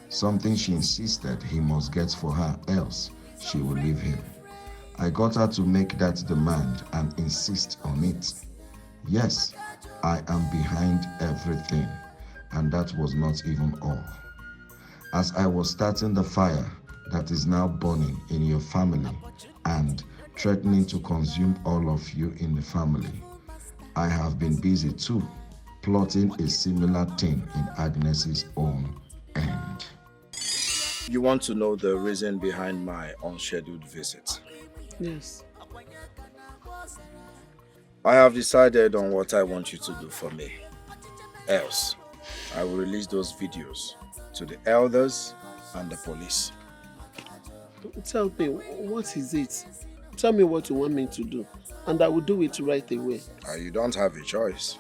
something she insisted he must get for her, else she will leave him. I got her to make that demand and insist on it. Yes, I am behind everything, and that was not even all. As I was starting the fire that is now burning in your family and threatening to consume all of you in the family, I have been busy too, plotting a similar thing in Agnes's own end. You want to know the reason behind my unscheduled visit? Yes. I have decided on what I want you to do for me. Else, I will release those videos to the elders and the police. Tell me, what is it? Tell me what you want me to do, and I will do it right away. You don't have a choice.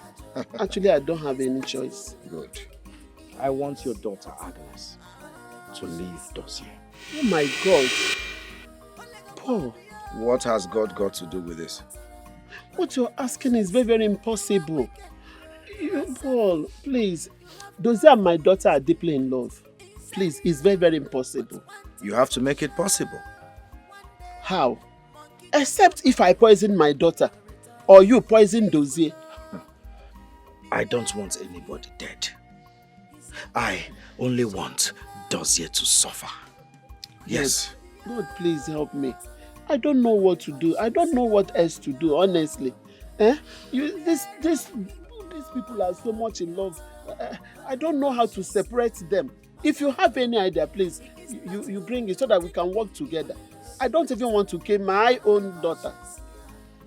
Actually, I don't have any choice. Good. I want your daughter Agnes to leave Dozie. Oh my God. Paul. What has God got to do with this? What you're asking is very, very impossible. Paul, please. Dozie and my daughter are deeply in love. Please, it's very, very impossible. You have to make it possible. How? Except if I poison my daughter, or you poison Dozie. I don't want anybody dead. I only want Dozie to suffer. Yes. God, please help me. I don't know what to do. I don't know what else to do, honestly. These people are so much in love. I don't know how to separate them. If you have any idea, please, you bring it so that we can work together. I don't even want to kill my own daughter.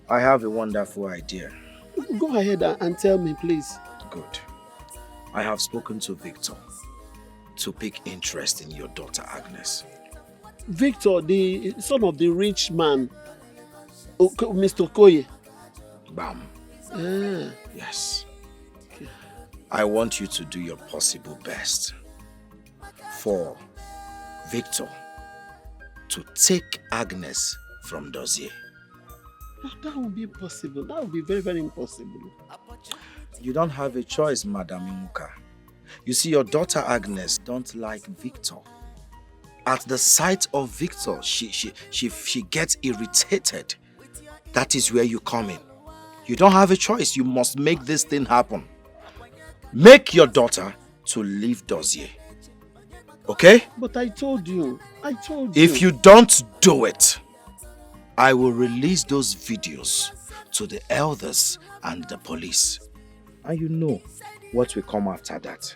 I have a wonderful idea. Go ahead and tell me, please. Good. I have spoken to Victor to pick interest in your daughter Agnes. Victor, the son of the rich man, Mr. Okoye. Bam. Ah. Yes. Okay. I want you to do your possible best for Victor to take Agnes from Dozie. That would be possible. That would be very, very impossible. You don't have a choice, Madam Imuka. You see, your daughter Agnes don't like Victor. At the sight of Victor, she gets irritated. That is where you come in. You don't have a choice. You must make this thing happen. Make your daughter to leave Dozie. Okay? But I told you. If you don't do it, I will release those videos to the elders and the police. And you know what will come after that.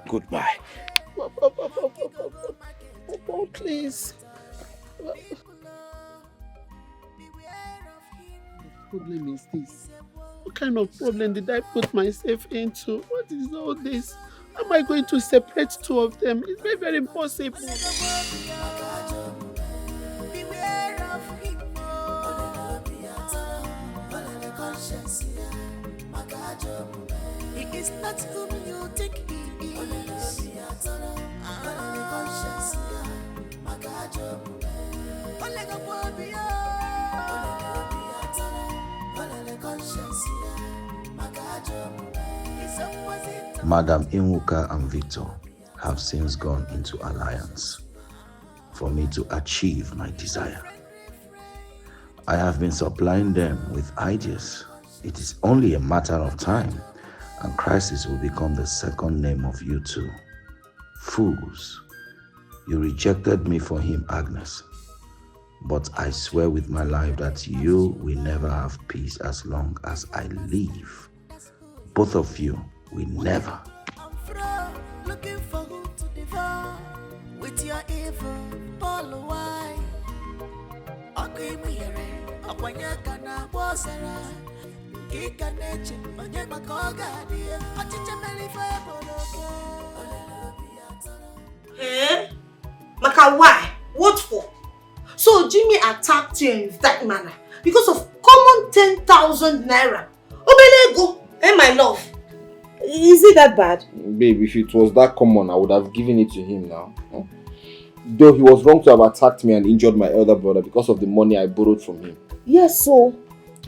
Goodbye. Oh, please. What problem is this? What kind of problem did I put myself into? What is all this? How am I going to separate two of them? It's very, very impossible. He is not whom you think he is. Madam Inwuka and Victor have since gone into alliance for me to achieve my desire. I have been supplying them with ideas. It is only a matter of time, and crisis will become the second name of you two. Fools, you rejected me for him, Agnes. But I swear with my life that you will never have peace as long as I live. Both of you will never. Looking for who to devour with your evil ball why? Okay, Akwanyakana Bosara, Kikaneche, Onyemakoga, Achicha Melifa. Eh? Maka, why? What for? So Jimmy attacked you in that manner because of common 10,000 naira. Obelego, my love. Is it that bad? Babe, if it was that common, I would have given it to him now. Though he was wrong to have attacked me and injured my elder brother because of the money I borrowed from him. Yes, so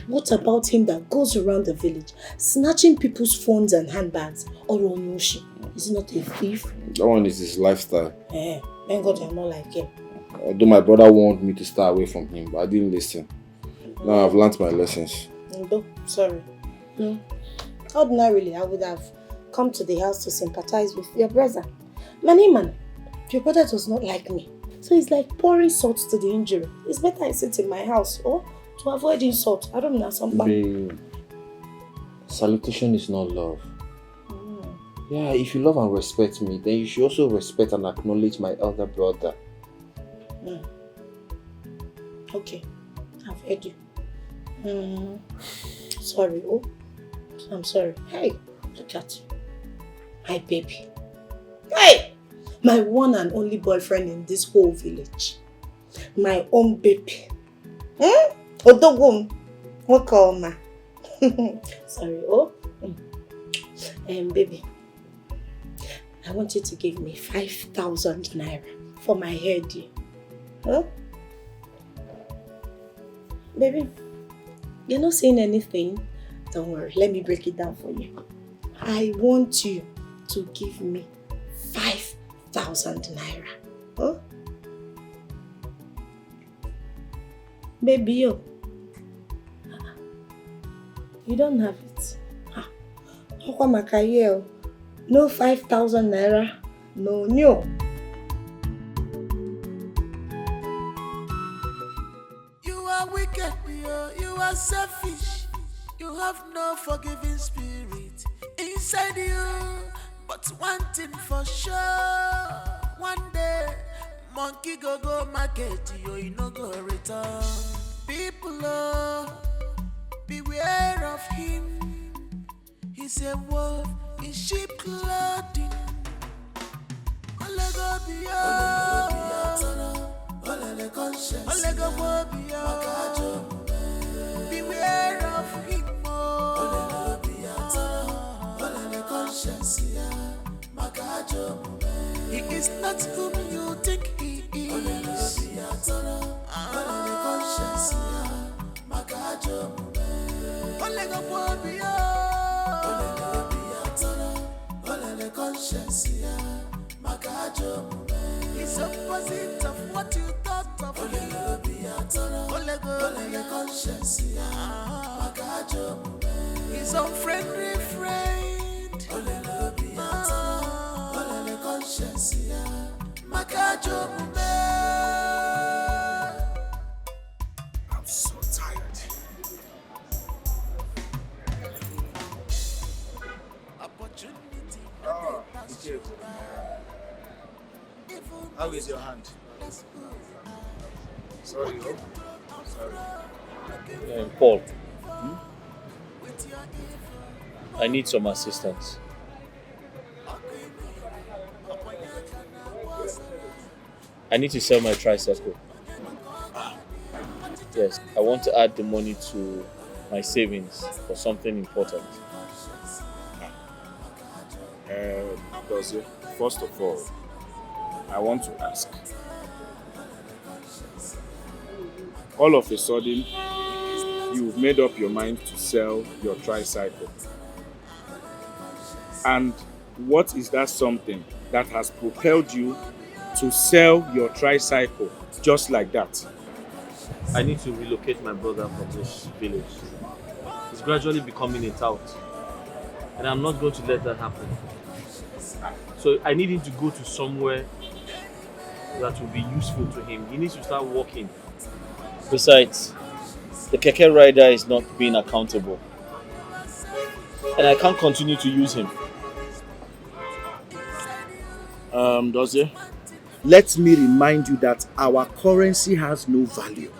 what about him that goes around the village snatching people's phones and handbags? Or Onoshi? Is he not a thief? That one is his lifestyle. Thank God you're not like him. Although my brother wanted me to stay away from him, but I didn't listen. Now I've learnt my lessons. Sorry. No. Ordinarily, I would have come to the house to sympathize with your brother. Man, your brother does not like me. So it's like pouring salt to the injury. It's better I sit in my house or to avoid insult. I don't know somebody. Babe, salutation is not love. Yeah, if you love and respect me, then you should also respect and acknowledge my elder brother. Okay, I've heard you. Sorry, I'm sorry. Hey, look at you. My baby. Hey! My one and only boyfriend in this whole village. My own baby. Odogum. What call ma? Sorry, baby. I want you to give me 5,000 naira for my hair deal. Huh? Baby, you're not saying anything. Don't worry, let me break it down for you. I want you to give me 5,000 naira. Huh? Baby, you don't have it. No 5,000 naira. No. You are wicked, you are selfish. You have no forgiving spirit inside you. But one thing for sure, one day, monkey go market, you no go return. People, beware of him. He's a wolf in sheep clothing. Beware of him. He is not whom you think he is. He's opposite of what you thought of him. He's unfriendly friend. I'm so tired. How is your hand? Sorry, Sorry. Paul, I need some assistance. I need to sell my tricycle. Yes, I want to add the money to my savings for something important. Dozie, first of all, I want to ask. All of a sudden, you've made up your mind to sell your tricycle. And what is that something that has propelled you to sell your tricycle just like that? I need to relocate my brother from this village. He's gradually becoming a tout. And I'm not going to let that happen. So I need him to go to somewhere that will be useful to him. He needs to start working. Besides, the keke rider is not being accountable. And I can't continue to use him. Dozie, let me remind you that our currency has no value.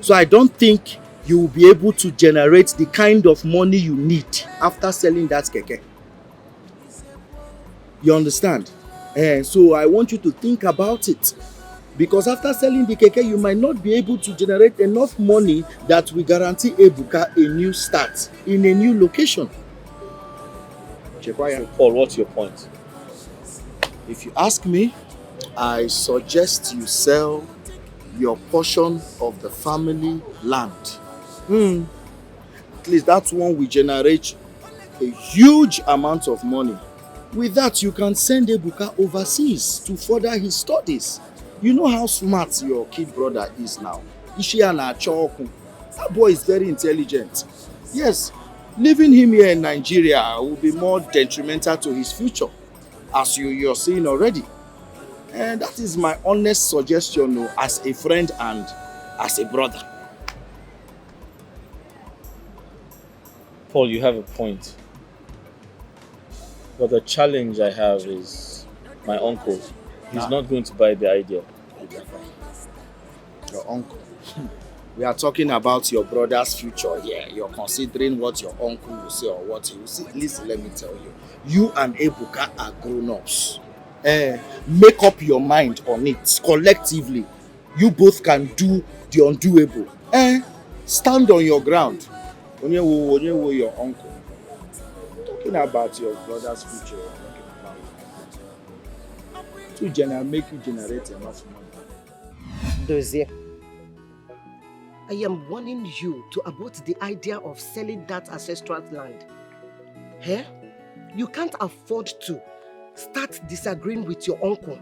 So I don't think you will be able to generate the kind of money you need after selling that keke. You understand? So I want you to think about it. Because after selling the keke, you might not be able to generate enough money that will guarantee Ebuka a new start in a new location. So Paul, what's your point? If you ask me, I suggest you sell your portion of the family land. At least that one will generate a huge amount of money. With that, you can send Ebuka overseas to further his studies. You know how smart your kid brother is now. That boy is very intelligent. Yes, leaving him here in Nigeria will be more detrimental to his future, as you're seeing already. And that is my honest suggestion as a friend and as a brother. Paul, you have a point. But the challenge I have is my uncle. He's not going to buy the idea. Your uncle? We are talking about your brother's future here. You're considering what your uncle will say or what he will say. Listen, let me tell you. You and Ebuka are grown-ups. Make up your mind on it collectively. You both can do the undoable. Stand on your ground. Onyewo your uncle. Talking about your brother's future. To make you generate enough money. Dozie, I am warning you to abort the idea of selling that ancestral land. You can't afford to start disagreeing with your uncle.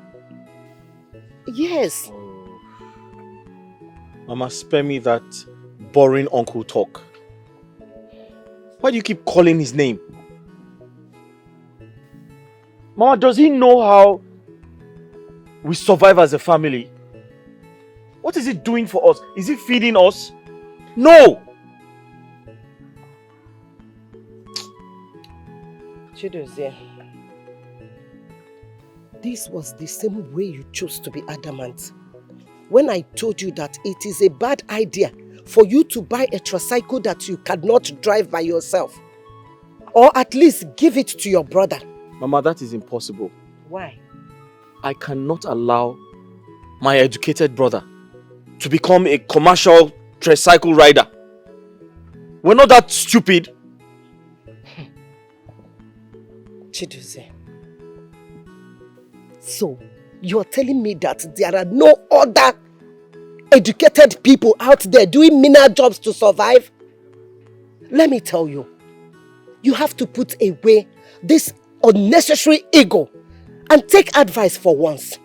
Yes. Mama, spare me that boring uncle talk. Why do you keep calling his name? Mama, does he know how we survive as a family? What is he doing for us? Is he feeding us? No! Chidozie, this was the same way you chose to be adamant. When I told you that it is a bad idea for you to buy a tricycle that you cannot drive by yourself. Or at least give it to your brother. Mama, that is impossible. Why? I cannot allow my educated brother to become a commercial tricycle rider. We're not that stupid. Chidozie. So, you're telling me that there are no other educated people out there doing menial jobs to survive? Let me tell you, you have to put away this unnecessary ego and take advice for once.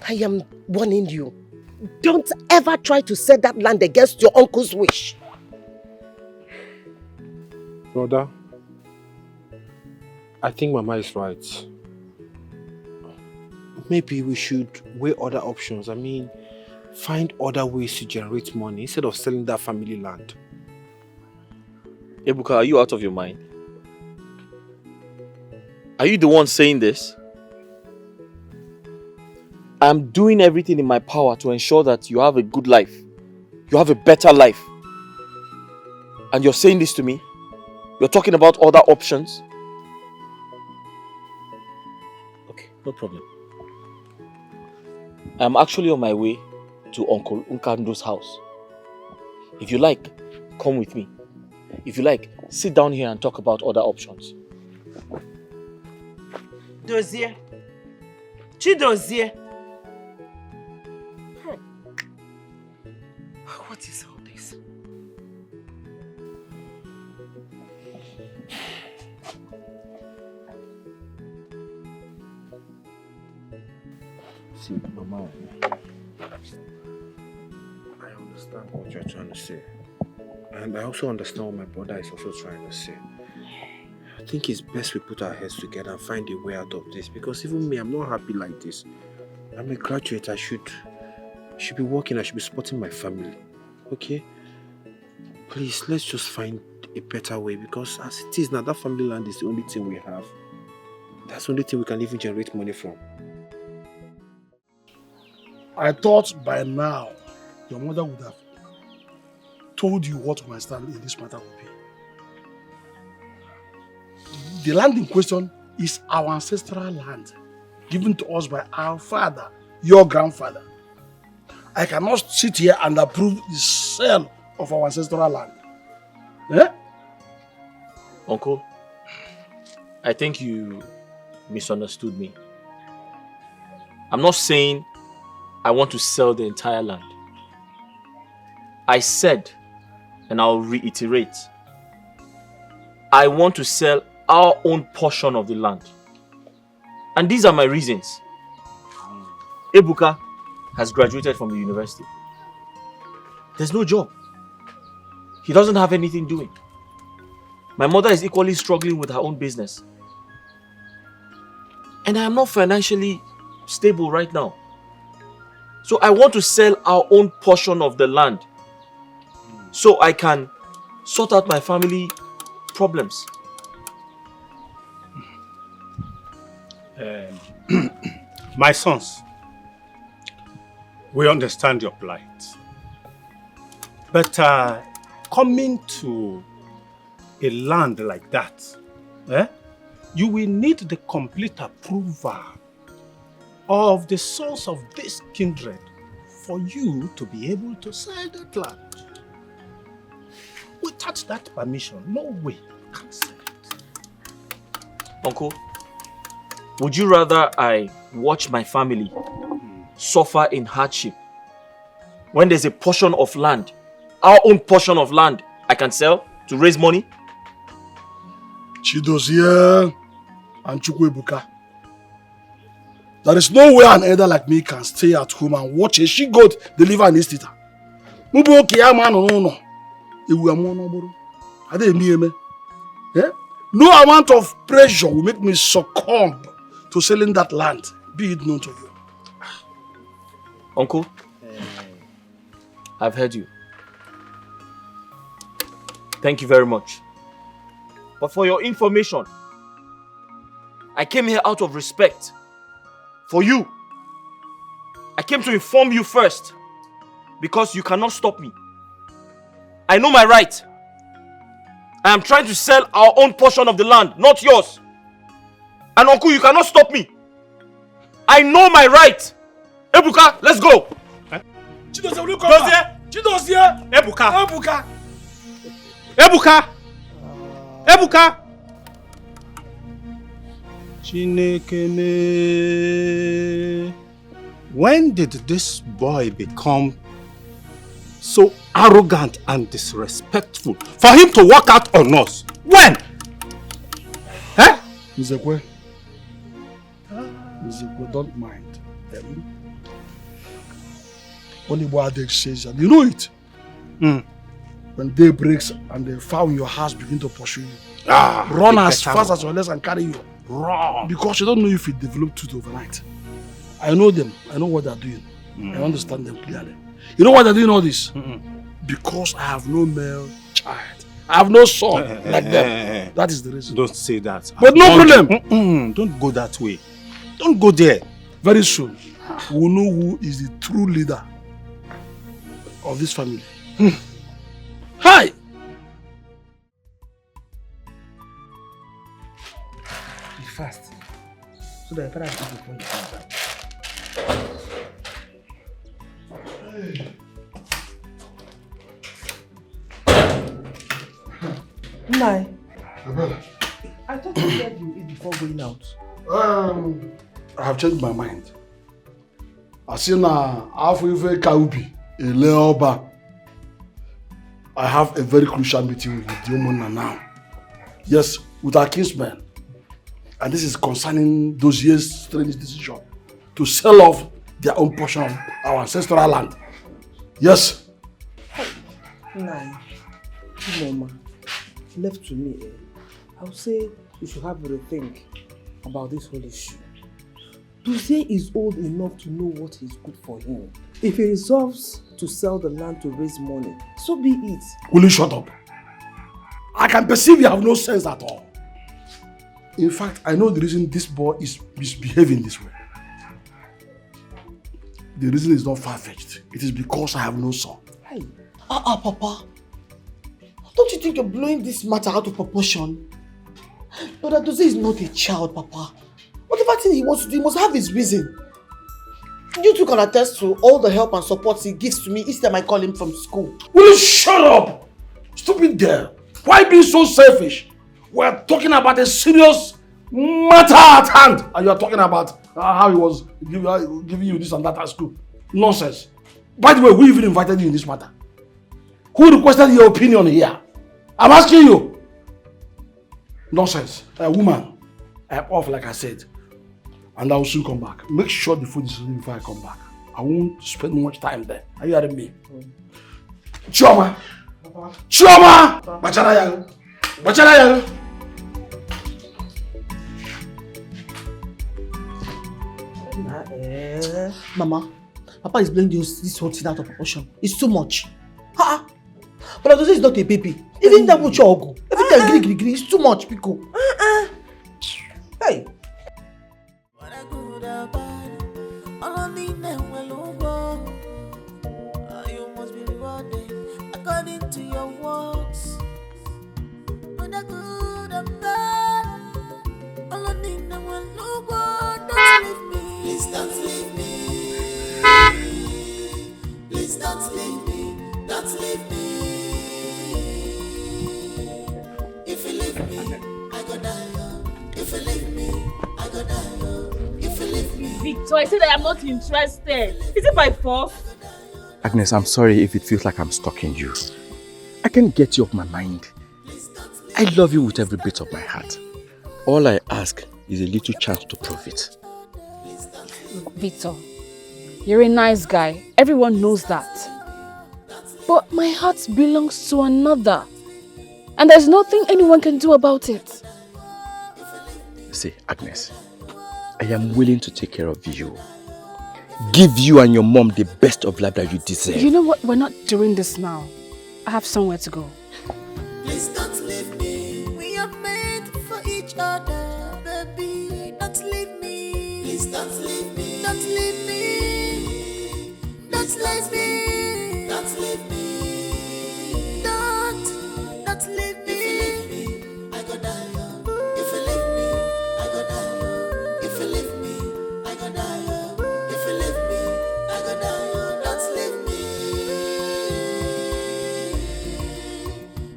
I am warning you. Don't ever try to sell that land against your uncle's wish. Brother, I think Mama is right. Maybe we should weigh other options. I mean, find other ways to generate money instead of selling that family land. Ebuka, are you out of your mind? Are you the one saying this? I'm doing everything in my power to ensure that you have a good life. You have a better life. And you're saying this to me? You're talking about other options? Okay, no problem. I'm actually on my way to Uncle Nkando's house. If you like, come with me. If you like, sit down here and talk about other options. Dozier. Chidozie. What is all this? See, Mama, I understand what you're trying to say. And I also understand what my brother is also trying to say. I think it's best we put our heads together and find a way out of this, because even me, I'm not happy like this. I'm a graduate. I should be working. I should be supporting my family. Okay? Please, let's just find a better way, because as it is now, that family land is the only thing we have. That's the only thing we can even generate money from. I thought by now your mother would have told you what my stand in this matter would be. The land in question is our ancestral land, given to us by our father, your grandfather. I cannot sit here and approve the sale of our ancestral land. Eh? Uncle, I think you misunderstood me. I'm not saying I want to sell the entire land. I said, and I'll reiterate, I want to sell our own portion of the land. And these are my reasons. Ebuka has graduated from the university. There's no job. He doesn't have anything doing. My mother is equally struggling with her own business. And I am not financially stable right now. So I want to sell our own portion of the land so I can sort out my family problems. My sons, we understand your plight. But coming to a land like that, you will need the complete approval of the source of this kindred for you to be able to sell that land. Without that permission, no way you can sell it. Uncle, would you rather I watch my family suffer in hardship when there's a portion of land, our own portion of land, I can sell to raise money? Chidozie and Chukwuebuka, there is no way an elder like me can stay at home and watch a she-goat deliver an istita. No amount of pressure will make me succumb to selling that land, be it known to you. Uncle, I've heard you. Thank you very much. But for your information, I came here out of respect for you. I came to inform you first because you cannot stop me. I know my right. I am trying to sell our own portion of the land, not yours. And Uncle, you cannot stop me. I know my right. Ebuka, let's go. Chidozie, will you come back? Chidozie! Ebuka! Ebuka! Ebuka! Ebuka! Chinekene. When did this boy become so arrogant and disrespectful for him to walk out on us? When? Eh? Nzekwe, don't mind. When the adage says that, you know it. When day breaks and the fowl in your house begin to pursue you, run as fast as your legs can carry you. Run. Because you don't know if it developed truth overnight. I know them. I know what they're doing. I understand them clearly. You know why they're doing all this? Because I have no male child. I have no son like them. That is the reason. Don't say that. But no problem. Don't go that way. Don't go there. Very soon, we'll know who is the true leader of this family. Hi! Be fast. So that your father will give you phone to come back. Nai, I thought you said you eat before going out. I have changed my mind. I see now, after Kaubi, Eleoba, I have a very crucial meeting with the woman now. Yes, with our kinsmen. And this is concerning those years' strange decision to sell off their own portion of our ancestral land. Yes. Nai, Mama, left to me, I would say you should have a rethink about this whole issue. Dozie is old enough to know what is good for him. If he resolves to sell the land to raise money, so be it. Will you shut up? I can perceive you have no sense at all. In fact, I know the reason this boy is misbehaving this way. The reason is not far-fetched. It is because I have no son. Hey. Papa. Don't you think you're blowing this matter out of proportion? Brother Dozie is not a child, Papa. Whatever thing he wants to do, he must have his reason. You two can attest to all the help and support he gives to me each time I call him from school. Will you shut up? Stupid girl. Why being so selfish? We're talking about a serious matter at hand. And you're talking about how he was giving you this and that at school. Nonsense. By the way, who even invited you in this matter? Who requested your opinion here? I'm asking you. Nonsense. Woman, I'm off like I said. And I will soon come back. Make sure the food is ready before I come back. I won't spend much time there. Are you hearing me? Chioma! Chioma! Bachara yago! Bachara yago! Mama, Papa is blowing this whole thing out of proportion. It's too much. But Dozie is not a baby. Even that much ogo. Every time it's too much, Pico. Hey. You must be rewarded according to your works. When I good and bad, all I need now will look good. Don't leave me. Please don't leave me. Please don't leave me. Don't leave me. If you leave me, I go die. If you leave me, I go die. If you leave me. Victor, I said I am not interested. Is it by force? Agnes, I'm sorry if it feels like I'm stalking you. I can't get you off my mind. I love you with every bit of my heart. All I ask is a little chance to prove it. Victor, you're a nice guy. Everyone knows that. But my heart belongs to another. And there's nothing anyone can do about it. See, Agnes, I am willing to take care of you. Give you and your mom the best of life that you deserve. You know what? We're not doing this now. I have somewhere to go. Please don't leave me. We are made for each other, baby. Don't leave me. Please don't leave me. Don't leave me. Don't leave me. Don't leave me. Don't leave me. If you leave me, I go die. If you leave me, I go die. If you leave me, I go die. If you leave me, I go die. Don't leave me.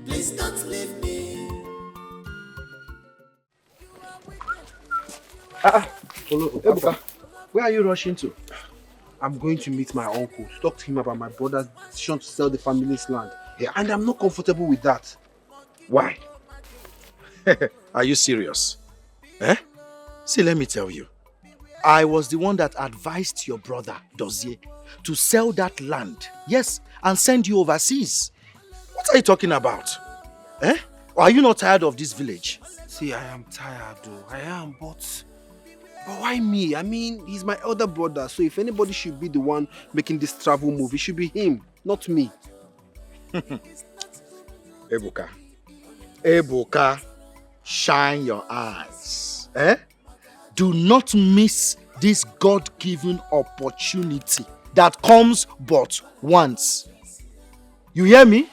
Please don't leave me. Ebuka, where are you rushing to? I'm going to meet my uncle to talk to him about my brother's decision to sell the family's land. Yeah. And I'm not comfortable with that. Why? Are you serious? Eh? See, let me tell you. I was the one that advised your brother, Dozie, to sell that land. Yes, and send you overseas. What are you talking about? Eh? Or are you not tired of this village? See, I am tired though. I am, but why me? I mean, he's my elder brother, so if anybody should be the one making this travel move, it should be him, not me. Ebuka, shine your eyes. Eh? Do not miss this God-given opportunity that comes but once. You hear me?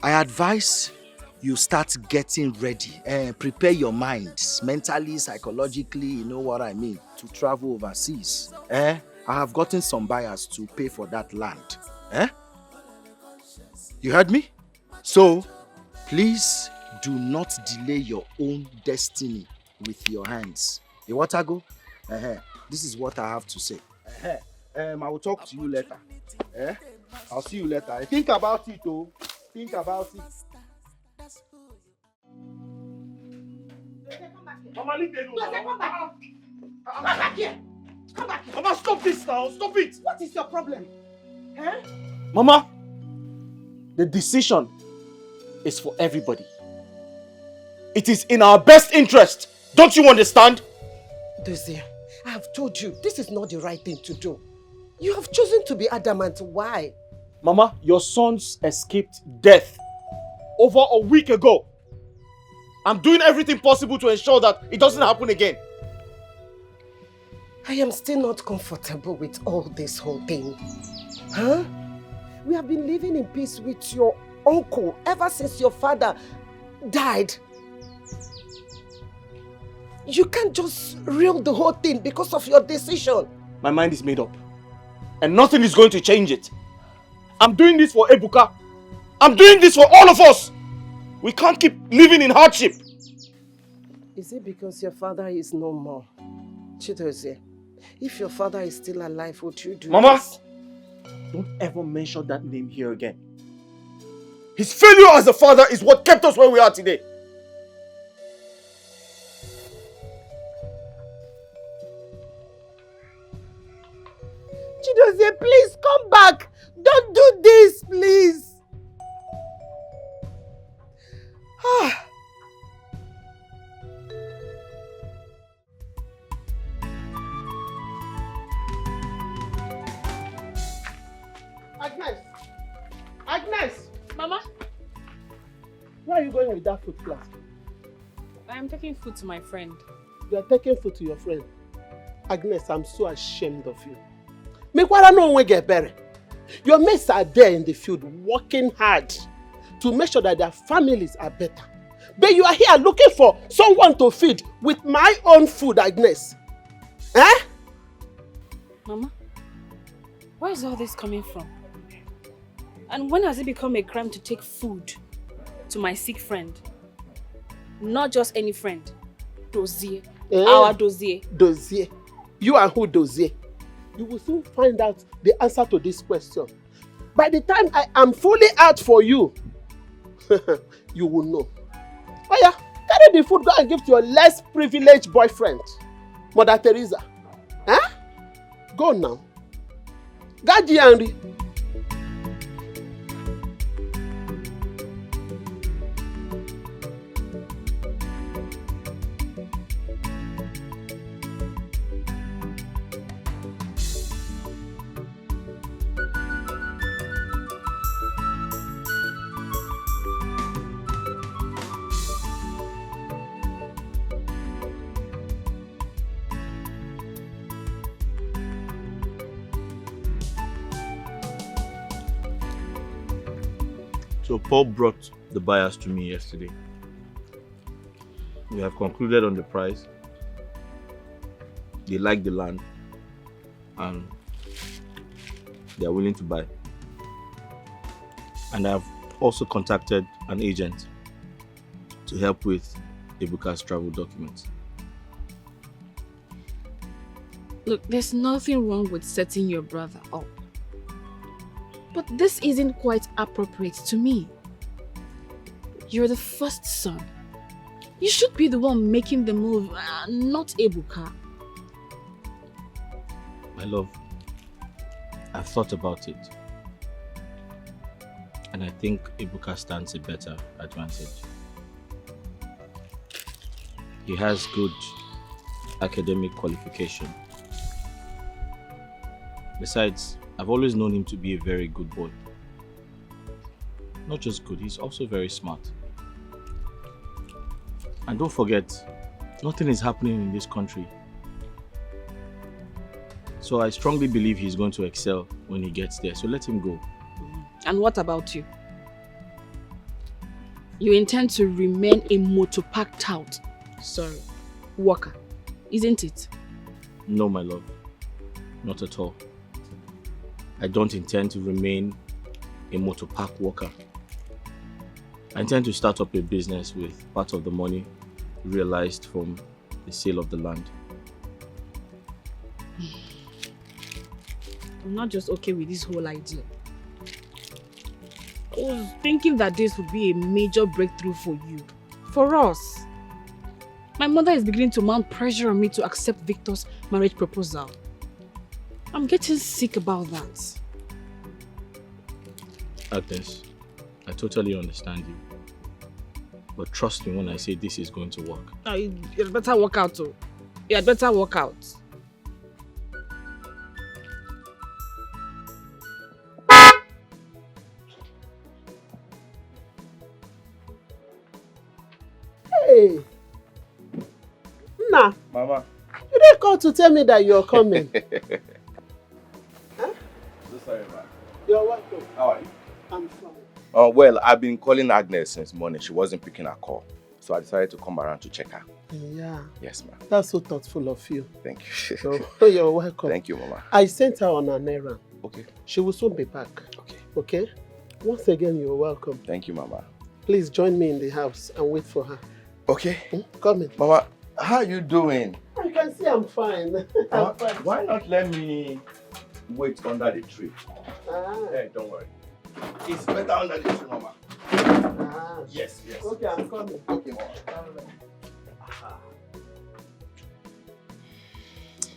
I advise you start getting ready. Prepare your minds mentally, psychologically, you know what I mean, to travel overseas. I have gotten some buyers to pay for that land. You heard me? So, please Do not delay your own destiny with your hands. You want to go? This is what I have to say. I will talk to you later. I'll see you later. Think about it, oh. Think about it. Mama, leave them alone. Come back. Come back here. Come back here. Mama, stop this now. Stop it. What is your problem? Huh? Mama, the decision is for everybody. It is in our best interest. Don't you understand? Dozie, I have told you, this is not the right thing to do. You have chosen to be adamant. Why? Mama, your sons escaped death over a week ago. I'm doing everything possible to ensure that it doesn't happen again. I am still not comfortable with all this whole thing. Huh? We have been living in peace with your uncle ever since your father died. You can't just reel the whole thing because of your decision. My mind is made up. And nothing is going to change it. I'm doing this for Ebuka. I'm doing this for all of us. We can't keep living in hardship. Is it because your father is no more? Chidozie, if your father is still alive, would you do Mama, this? don't ever mention that name here again. His failure as a father is what kept us where we are today. Chidozie, please come back. Don't do this, please. Agnes! Mama? Where are you going with that food flask? I am taking food to my friend. You are taking food to your friend. Agnes, I'm so ashamed of you. Mekwara no one get better. Your mates are there in the field working hard to make sure that their families are better. But you are here looking for someone to feed with my own food, Agnes. Eh? Mama, where is all this coming from? And when has it become a crime to take food to my sick friend? Not just any friend. Dozier. Our Dozier. Dozier. You are who Dozier? You will soon find out the answer to this question. By the time I am fully out for you, you will know. Oh yeah, carry the food, go and give to your less privileged boyfriend, Mother Teresa. Huh? Go now. Gaji Henry. So Paul brought the buyers to me yesterday. We have concluded on the price. They like the land and they are willing to buy. And I have also contacted an agent to help with Ebuka's travel documents. Look, there's nothing wrong with setting your brother up. But this isn't quite appropriate to me. You're the first son. You should be the one making the move, not Ebuka. My love, I've thought about it. And I think Ebuka stands a better advantage. He has good academic qualification. Besides, I've always known him to be a very good boy. Not just good, he's also very smart. And don't forget, nothing is happening in this country. So I strongly believe he's going to excel when he gets there. So let him go. And what about you? You intend to remain a motopark tout. Sorry, worker, isn't it? No, my love. Not at all. I don't intend to remain a motor park worker. I intend to start up a business with part of the money realized from the sale of the land. I'm not just okay with this whole idea. I was thinking that this would be a major breakthrough for you. For us. My mother is beginning to mount pressure on me to accept Victor's marriage proposal. I'm getting sick about that. Agnes, I totally understand you. But trust me when I say this is going to work. You'd better work out too. You'd better work out. Hey! Nah. Mama. You didn't call to tell me that you're coming. So sorry, ma. You're welcome. How are you? I'm fine. Well, I've been calling Agnes since morning. She wasn't picking her call. So I decided to come around to check her. Yeah. Yes, ma'am. That's so thoughtful of you. Thank you. So, you're welcome. Thank you, Mama. I sent her on an errand. Okay. She will soon be back. Okay. Okay? Once again, you're welcome. Thank you, Mama. Please join me in the house and wait for her. Okay. Come in. Mama, how are you doing? You can see I'm fine. I'm fine. Why not let me wait under the tree? Hey, don't worry. It's better under the tree, Mama. Yes, yes. Okay, I'm coming. Okay, Mama.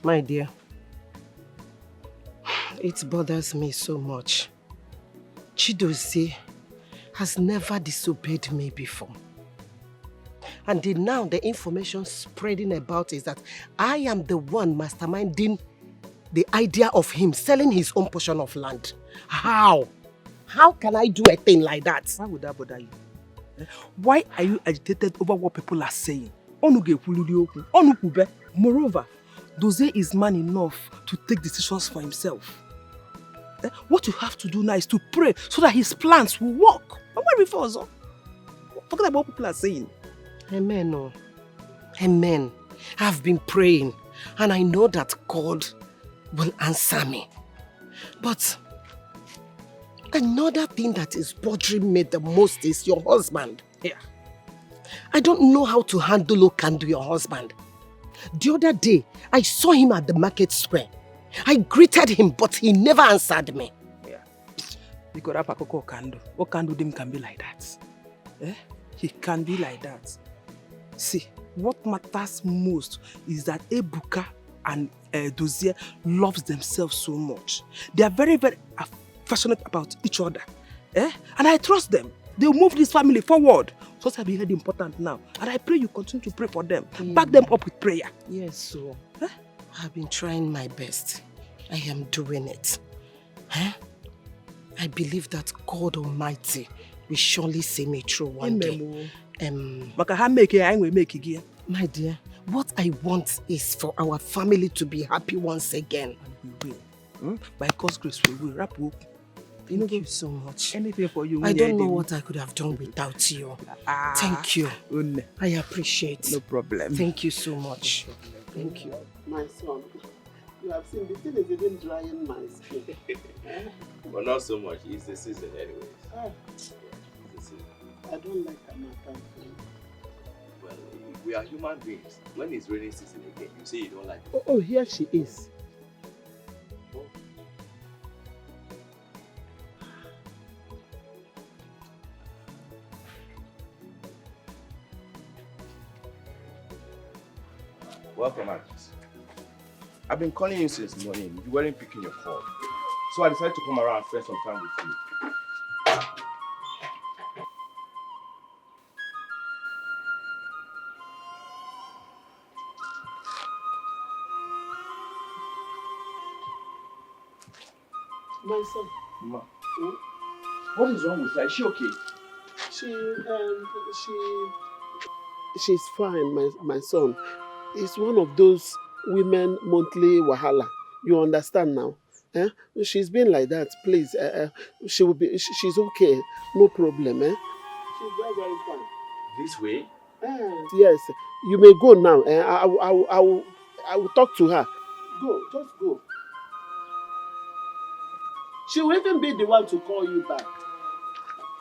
My dear, it bothers me so much. Chidozie has never disobeyed me before. And now the information spreading about is that I am the one masterminding the idea of him selling his own portion of land. How? How can I do a thing like that? Why would that bother you? Why are you agitated over what people are saying? Moreover, Dozie is man enough to take decisions for himself. What you have to do now is to pray so that his plans will work. Forget about what people are saying. Amen. Oh. Amen. I've been praying and I know that God will answer me. But another thing that is bothering me the most is your husband. Yeah. I don't know how to handle your husband. The other day, I saw him at the market square. I greeted him, but he never answered me. Yeah. Because Okando can be like that. Eh? He can be like that. See, what matters most is that Ebuka and Dozie loves themselves so much. They are very, very affectionate about each other. Eh? And I trust them. They'll move this family forward. So that's very important now. And I pray you continue to pray for them. Back them up with prayer. Yes, so I've been trying my best. I am doing it. Huh? I believe that God Almighty will surely see me through one day. My dear, what I want is for our family to be happy once again. And we will. By God's grace, we will. Wrap up. Thank you so much. Anything for you. I don't know what I could have done without you. Thank you. I appreciate. No problem. Thank you so much. Thank you. My son, you have seen the thing is even drying my skin. But not so much. It's the season anyways. I don't like Amaka. Well, we are human beings. When it's raining season again, you say you don't like it. Oh, here she is. Welcome, Agnes. I've been calling you since morning. You weren't picking your call. So I decided to come around and spend some time with you. My son. Ma, what is wrong with her? Is she okay? She's fine, my son. It's one of those women monthly wahala. You understand now? Eh? She's been like that. Please, she will be. She's okay. No problem. Eh? She's very, very fine. This way? Yes. You may go now. I will talk to her. Go. Just go. She will even be the one to call you back.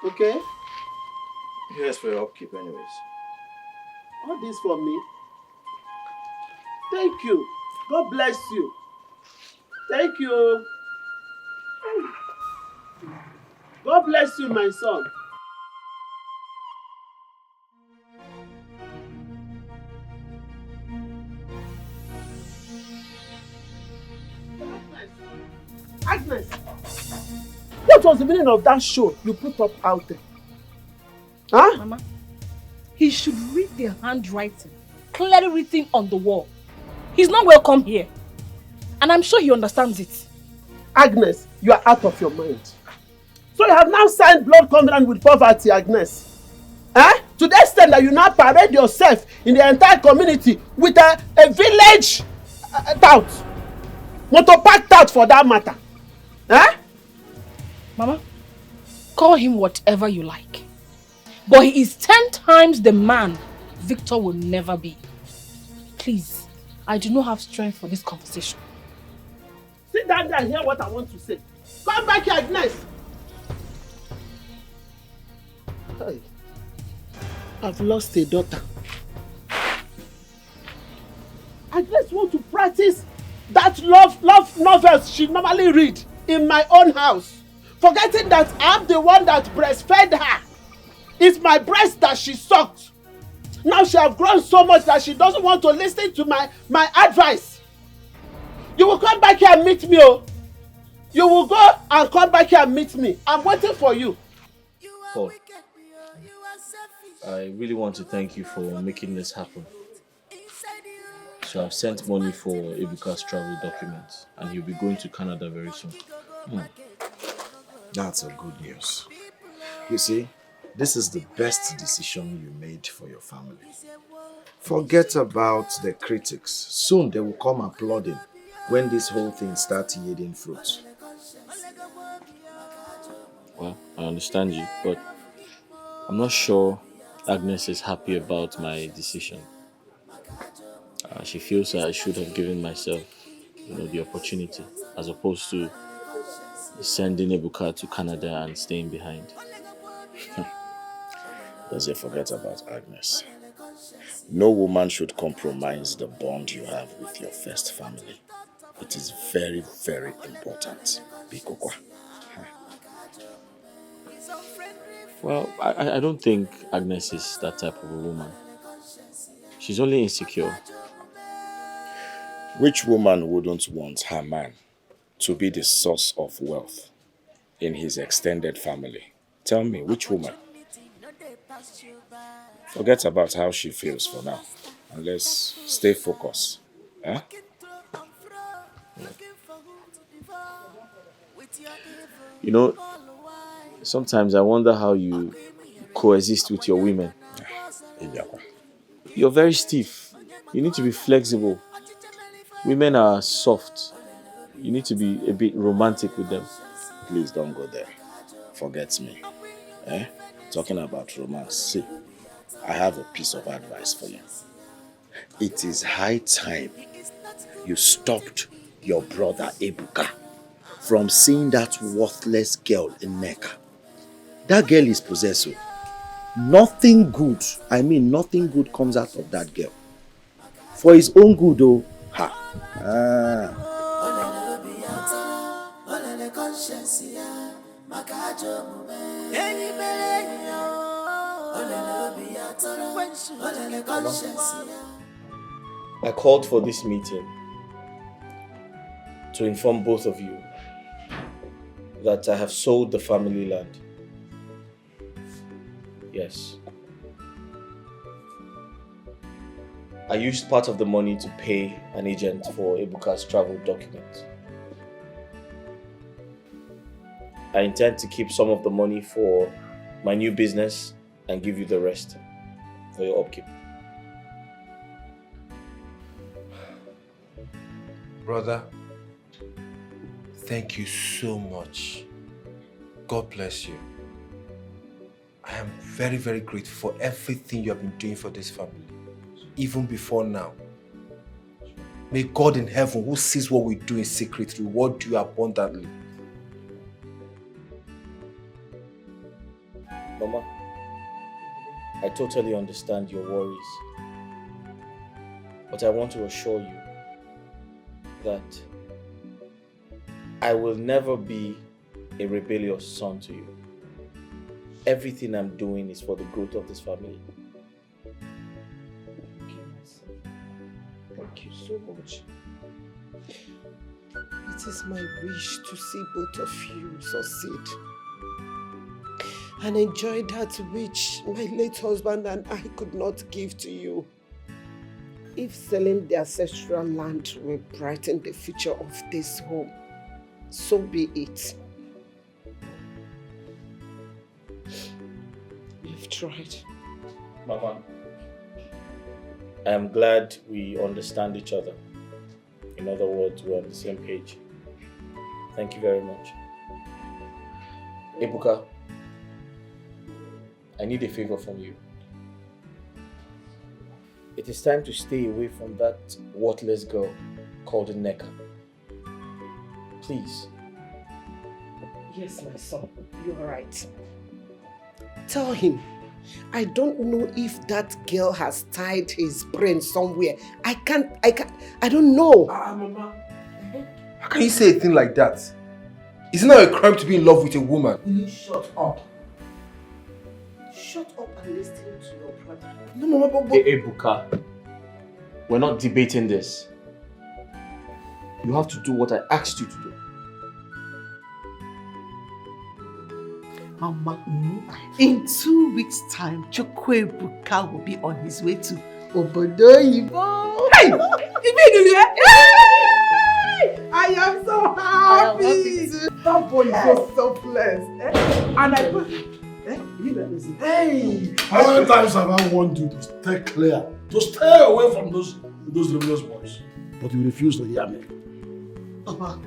Okay? Here's for your upkeep anyways. All this for me? Thank you. God bless you. Thank you. God bless you, my son. Agnes, what was the meaning of that show you put up out there? Huh? Mama, he should read the handwriting clearly written on the wall. He's not welcome here. And I'm sure he understands it. Agnes, you are out of your mind. So you have now signed blood covenant with poverty, Agnes. Eh? To the extent that you now parade yourself in the entire community with a village tout. Motor park tout for that matter. Eh? Mama, call him whatever you like. But he is 10 times the man Victor will never be. Please, I do not have strength for this conversation. Sit down there and hear what I want to say. Come back here, Agnes. Hey, I've lost a daughter. Agnes wants to practice that love novels she normally read in my own house, forgetting that I'm the one that breastfed her. It's my breast that she sucked. Now she has grown so much that she doesn't want to listen to my advice. You will come back here and meet me, oh. You will go and come back here and meet me. I'm waiting for you. Paul, I really want to thank you for making this happen. So I've sent money for Ebuka's travel documents and he'll be going to Canada very soon. That's a good news. You see, this is the best decision you made for your family. Forget about the critics. Soon they will come applauding when this whole thing starts yielding fruit. Well, I understand you, but I'm not sure Agnes is happy about my decision. She feels I should have given myself, the opportunity, as opposed to sending Ebuka to Canada and staying behind. Does it forget about Agnes? No woman should compromise the bond you have with your first family. It is very, very important. Bikokwa. Well, I don't think Agnes is that type of a woman. She's only insecure. Which woman wouldn't want her man to be the source of wealth in his extended family? Tell me, which woman? Forget about how she feels for now. And let's stay focused. Eh? Sometimes I wonder how you coexist with your women. You're very stiff. You need to be flexible. Women are soft. You need to be a bit romantic with them. Please don't go there. Forget me. Talking about romance. See, I have a piece of advice for you. It is high time you stopped your brother Ebuka from seeing that worthless girl in Neka. That girl is possessive. Nothing good, nothing good comes out of that girl. For his own good, though. I called for this meeting to inform both of you that I have sold the family land. Yes. I used part of the money to pay an agent for Ebuka's travel documents. I intend to keep some of the money for my new business and give you the rest for your upkeep. Brother, thank you so much. God bless you. I am very, very grateful for everything you have been doing for this family, even before now. May God in heaven, who sees what we do in secret, reward you abundantly. Mama, I totally understand your worries. But I want to assure you that I will never be a rebellious son to you. Everything I'm doing is for the growth of this family. Thank you so much. It is my wish to see both of you succeed and enjoy that which my late husband and I could not give to you. If selling the ancestral land will brighten the future of this home, so be it. We've tried. Mama, I am glad we understand each other. In other words, we're on the same page. Thank you very much. Ebuka, I need a favor from you. It is time to stay away from that worthless girl called Neka. Please. Yes, my son, you're right. Tell him, I don't know if that girl has tied his brain somewhere. I don't know. Mama. How can you say a thing like that? Is it not a crime to be in love with a woman? Will you shut up? Shut up and listen to your brother. No, Mama, but... Hey, Ebuka, we're not debating this. You have to do what I asked you to do. Mama, in 2 weeks' time, Chukwuebuka will be on his way to Obodoyibo. Hey! I am so happy! That boy is so blessed. And I put... Hey! How many times have I warned you to stay clear, to stay away from those rebellious boys? But you refuse to hear me. Papa,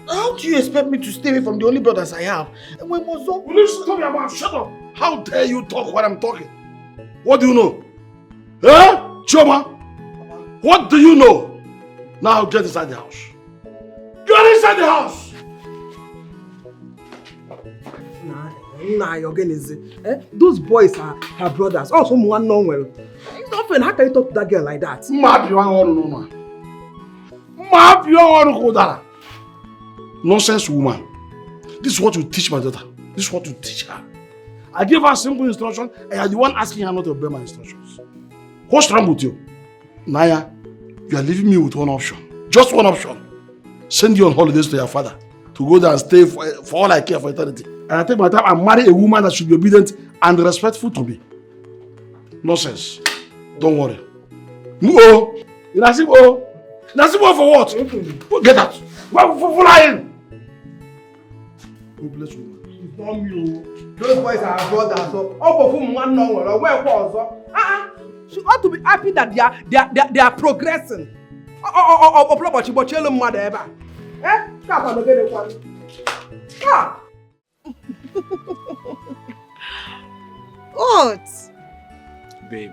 how do you expect me to stay away from the only brothers I have? And when was so... Will you stop your mouth? Shut up! How dare you talk when I'm talking? What do you know? Eh? Choma? What do you know? Now get inside the house. Get inside the house! Nah, you're getting easy. Those boys are her brothers. Also, one known well. It's not fair. How can you talk to that girl like that? Map you want to know, man. Map you want to go there. Nonsense woman. This is what you teach my daughter. This is what you teach her. I gave her simple instruction and you're the one asking her not to obey my instructions. What's wrong with you? Naya, you are leaving me with one option. Just one option. Send you on holidays to your father to go there and stay for all I care for eternity. And I take my time and marry a woman that should be obedient and respectful to me. Nonsense. Don't worry. No. Inasibo. Inasibo for what? Get out. For lying. God bless you. It's not me. Those boys are her brothers. So all of whom one known well. Where was she ought to be happy that they are progressing. What? Babe,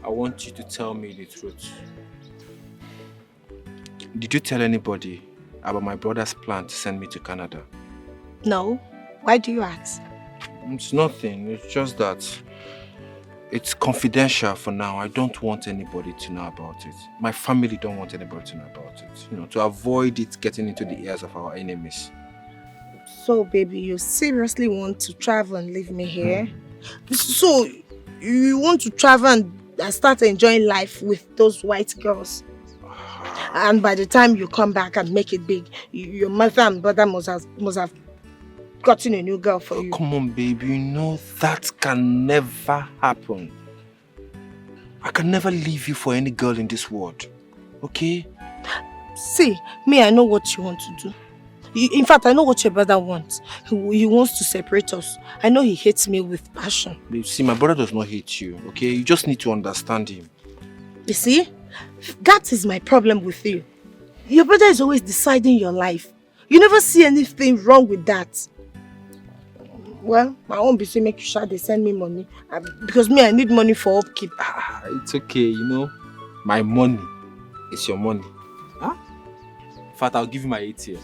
I want you to tell me the truth. Did you tell anybody about my brother's plan to send me to Canada? No. Why do you ask? It's nothing. It's just that it's confidential for now. I don't want anybody to know about it. My family don't want anybody to know about it. You know, to avoid it getting into the ears of our enemies. So, baby, you seriously want to travel and leave me here? So, you want to travel and start enjoying life with those white girls? And by the time you come back and make it big, your mother and brother must have gotten a new girl for you. Come on, baby. You know that can never happen. I can never leave you for any girl in this world. Okay? See, me, I know what you want to do. In fact, I know what your brother wants. He wants to separate us. I know he hates me with passion. Babe, see, my brother does not hate you, okay? You just need to understand him. You see? That is my problem with you. Your brother is always deciding your life. You never see anything wrong with that. Well, I won't be saying make you sure they send me money. Because me, I need money for upkeep. It's okay, you know. My money is your money. Huh? In fact, I'll give you my ATM.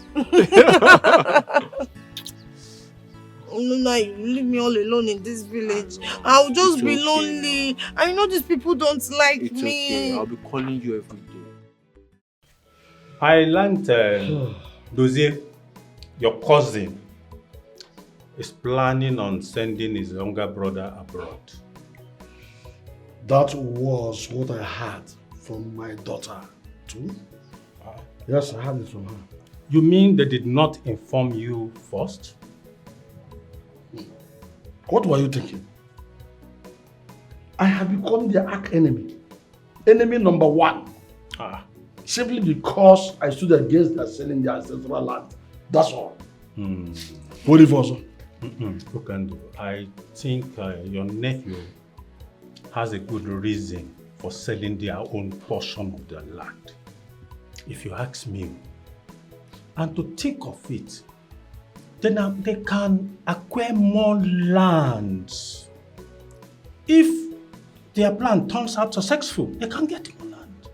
now you leave me all alone in this village. I'll just be lonely. I know these people don't like me. It's okay. I'll be calling you every day. I learned, Dozie, your cousin, is planning on sending his younger brother abroad. That was what I heard from my daughter, too. Yes, I heard it from her. You mean they did not inform you first? What were you thinking? I have become their arch enemy. Enemy number one. Simply because I stood against their selling their ancestral land. That's all. What if also? I think your nephew has a good reason for selling their own portion of the land. If you ask me, and to think of it, then they can acquire more lands. If their plan turns out successful, they can get more land.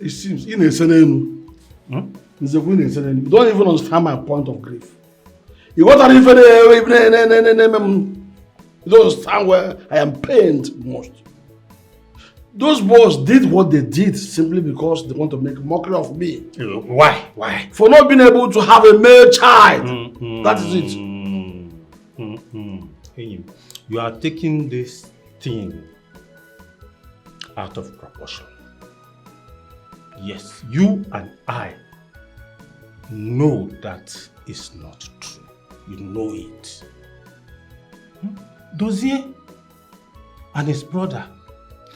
It seems, in a sudden, you don't even understand my point of grief. You don't understand where I am pained most. Those boys did what they did simply because they want to make mockery of me. Why? Why? For not being able to have a male child. That is it. You are taking this thing out of proportion. Yes, you and I know that is not true. You know it. Dozie and his brother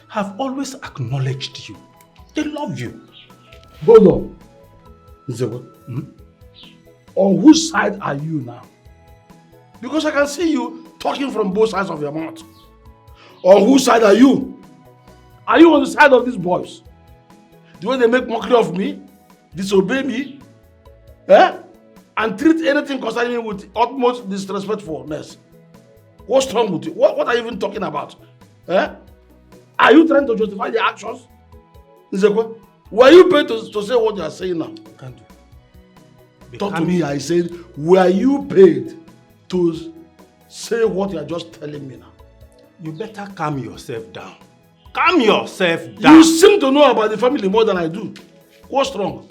have always acknowledged you. They love you. Hold on. On whose side are you now? Because I can see you talking from both sides of your mouth. On whose side are you? Are you on the side of these boys? The way they make mockery of me, disobey me, and treat anything concerning me with utmost disrespectfulness. What's wrong with you? What are you even talking about? Are you trying to justify the actions? Were you paid to say what you are saying now? Talk to me, I said, were you paid to say what you are just telling me now? You better calm yourself down. Calm yourself down. You seem to know about the family more than I do. What's wrong?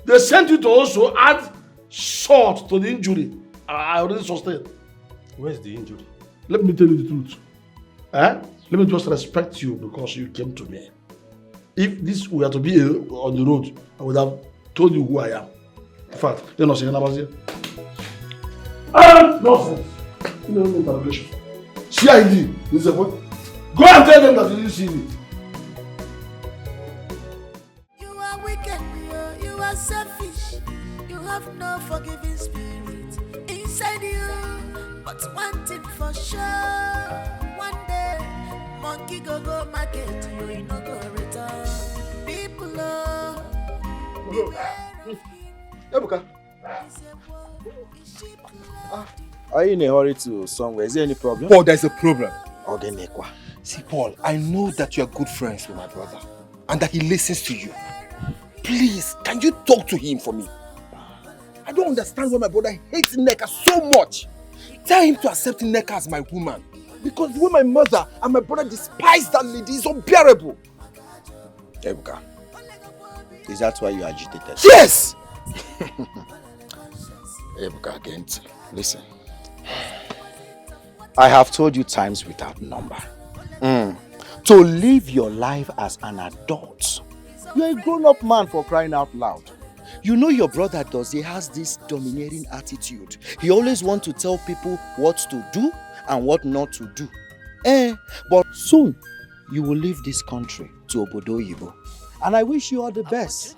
They sent you to also add salt to the injury I already sustained. Where's the injury? Let me tell you the truth. Let me just respect you because you came to me. If this were to be on the road, I would have told you who I am. In fact, you're not saying about here. Nonsense. No interrogation. CID. This is a point. Go and tell them that you didn't see me. You are wicked, you are selfish. You have no forgiving spirit inside you. But one thing for sure, one day, monkey go market, you no go return. People Ebuka. Are you in a hurry to somewhere? Is there any problem? Paul, there's a problem. Okay, see, Paul, I know that you are good friends with my brother and that he listens to you. Please, can you talk to him for me? I don't understand why my brother hates Neka so much. Tell him to accept Neka as my woman. Because the way my mother and my brother despise that lady is unbearable. Ebuka, is that why you are agitated? Yes! Ebuka, again, listen. I have told you times without number. To live your life as an adult. You're a grown-up man, for crying out loud. You know your brother Dozie has this domineering attitude. He always wants to tell people what to do and what not to do. But soon, you will leave this country to Obodo Yibo. And I wish you all the best.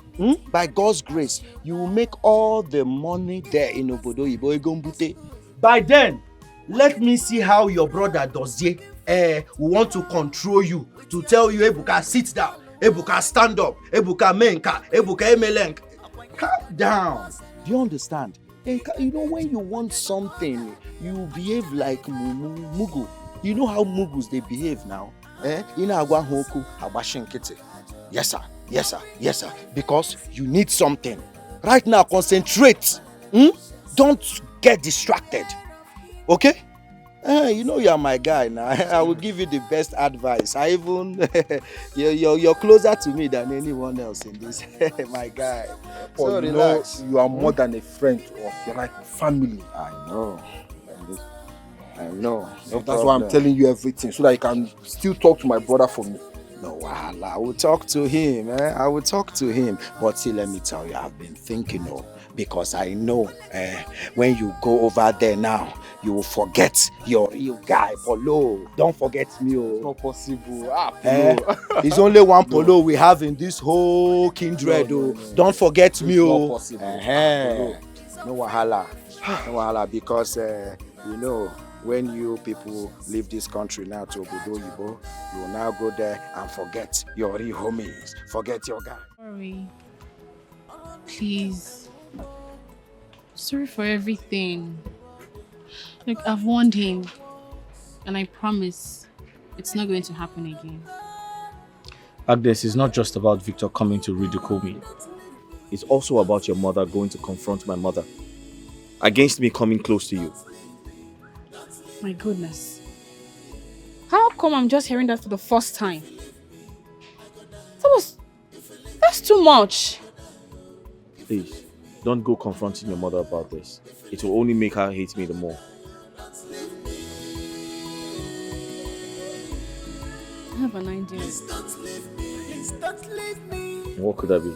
By God's grace, you will make all the money there in Obodo Yibo Egombute. By then, let me see how your brother Dozie will want to control you, to tell you, Ebuka, sit down, Ebuka, stand up, Ebuka, menka, Ebuka, emelenk. Calm down. Do you understand? You know, when you want something, you behave like Mugu. You know how Mugus they behave now? Yes, sir. Yes, sir. Yes, sir. Because you need something. Right now, concentrate. Don't get distracted. Okay? You know you're my guy now. I will give you the best advice. I even you're closer to me than anyone else in this. My guy. Paul, So you relax. know you are more than a friend to us. You're like family. I know. I know. So that's why I'm telling you everything, so that you can still talk to my brother for me. No, I will talk to him. I will talk to him. But see, let me tell you, I've been thinking, because I know when you go over there now, you will forget your real guy, Polo. Don't forget me. It's not possible. Polo. It's only one Polo we have in this whole kindred. No. Don't forget me. It's not possible. No wahala. No wahala, because you know, when you people leave this country now to Obodo Yibo, you will now go there and forget your real homies. Forget your guy. Sorry. Please. Sorry for everything. Look, I've warned him. And I promise it's not going to happen again. Agnes, it's not just about Victor coming to ridicule me. It's also about your mother going to confront my mother. Against me coming close to you. My goodness. How come I'm just hearing that for the first time? That's too much. Please, don't go confronting your mother about this. It will only make her hate me the more. I have an idea. What could that be?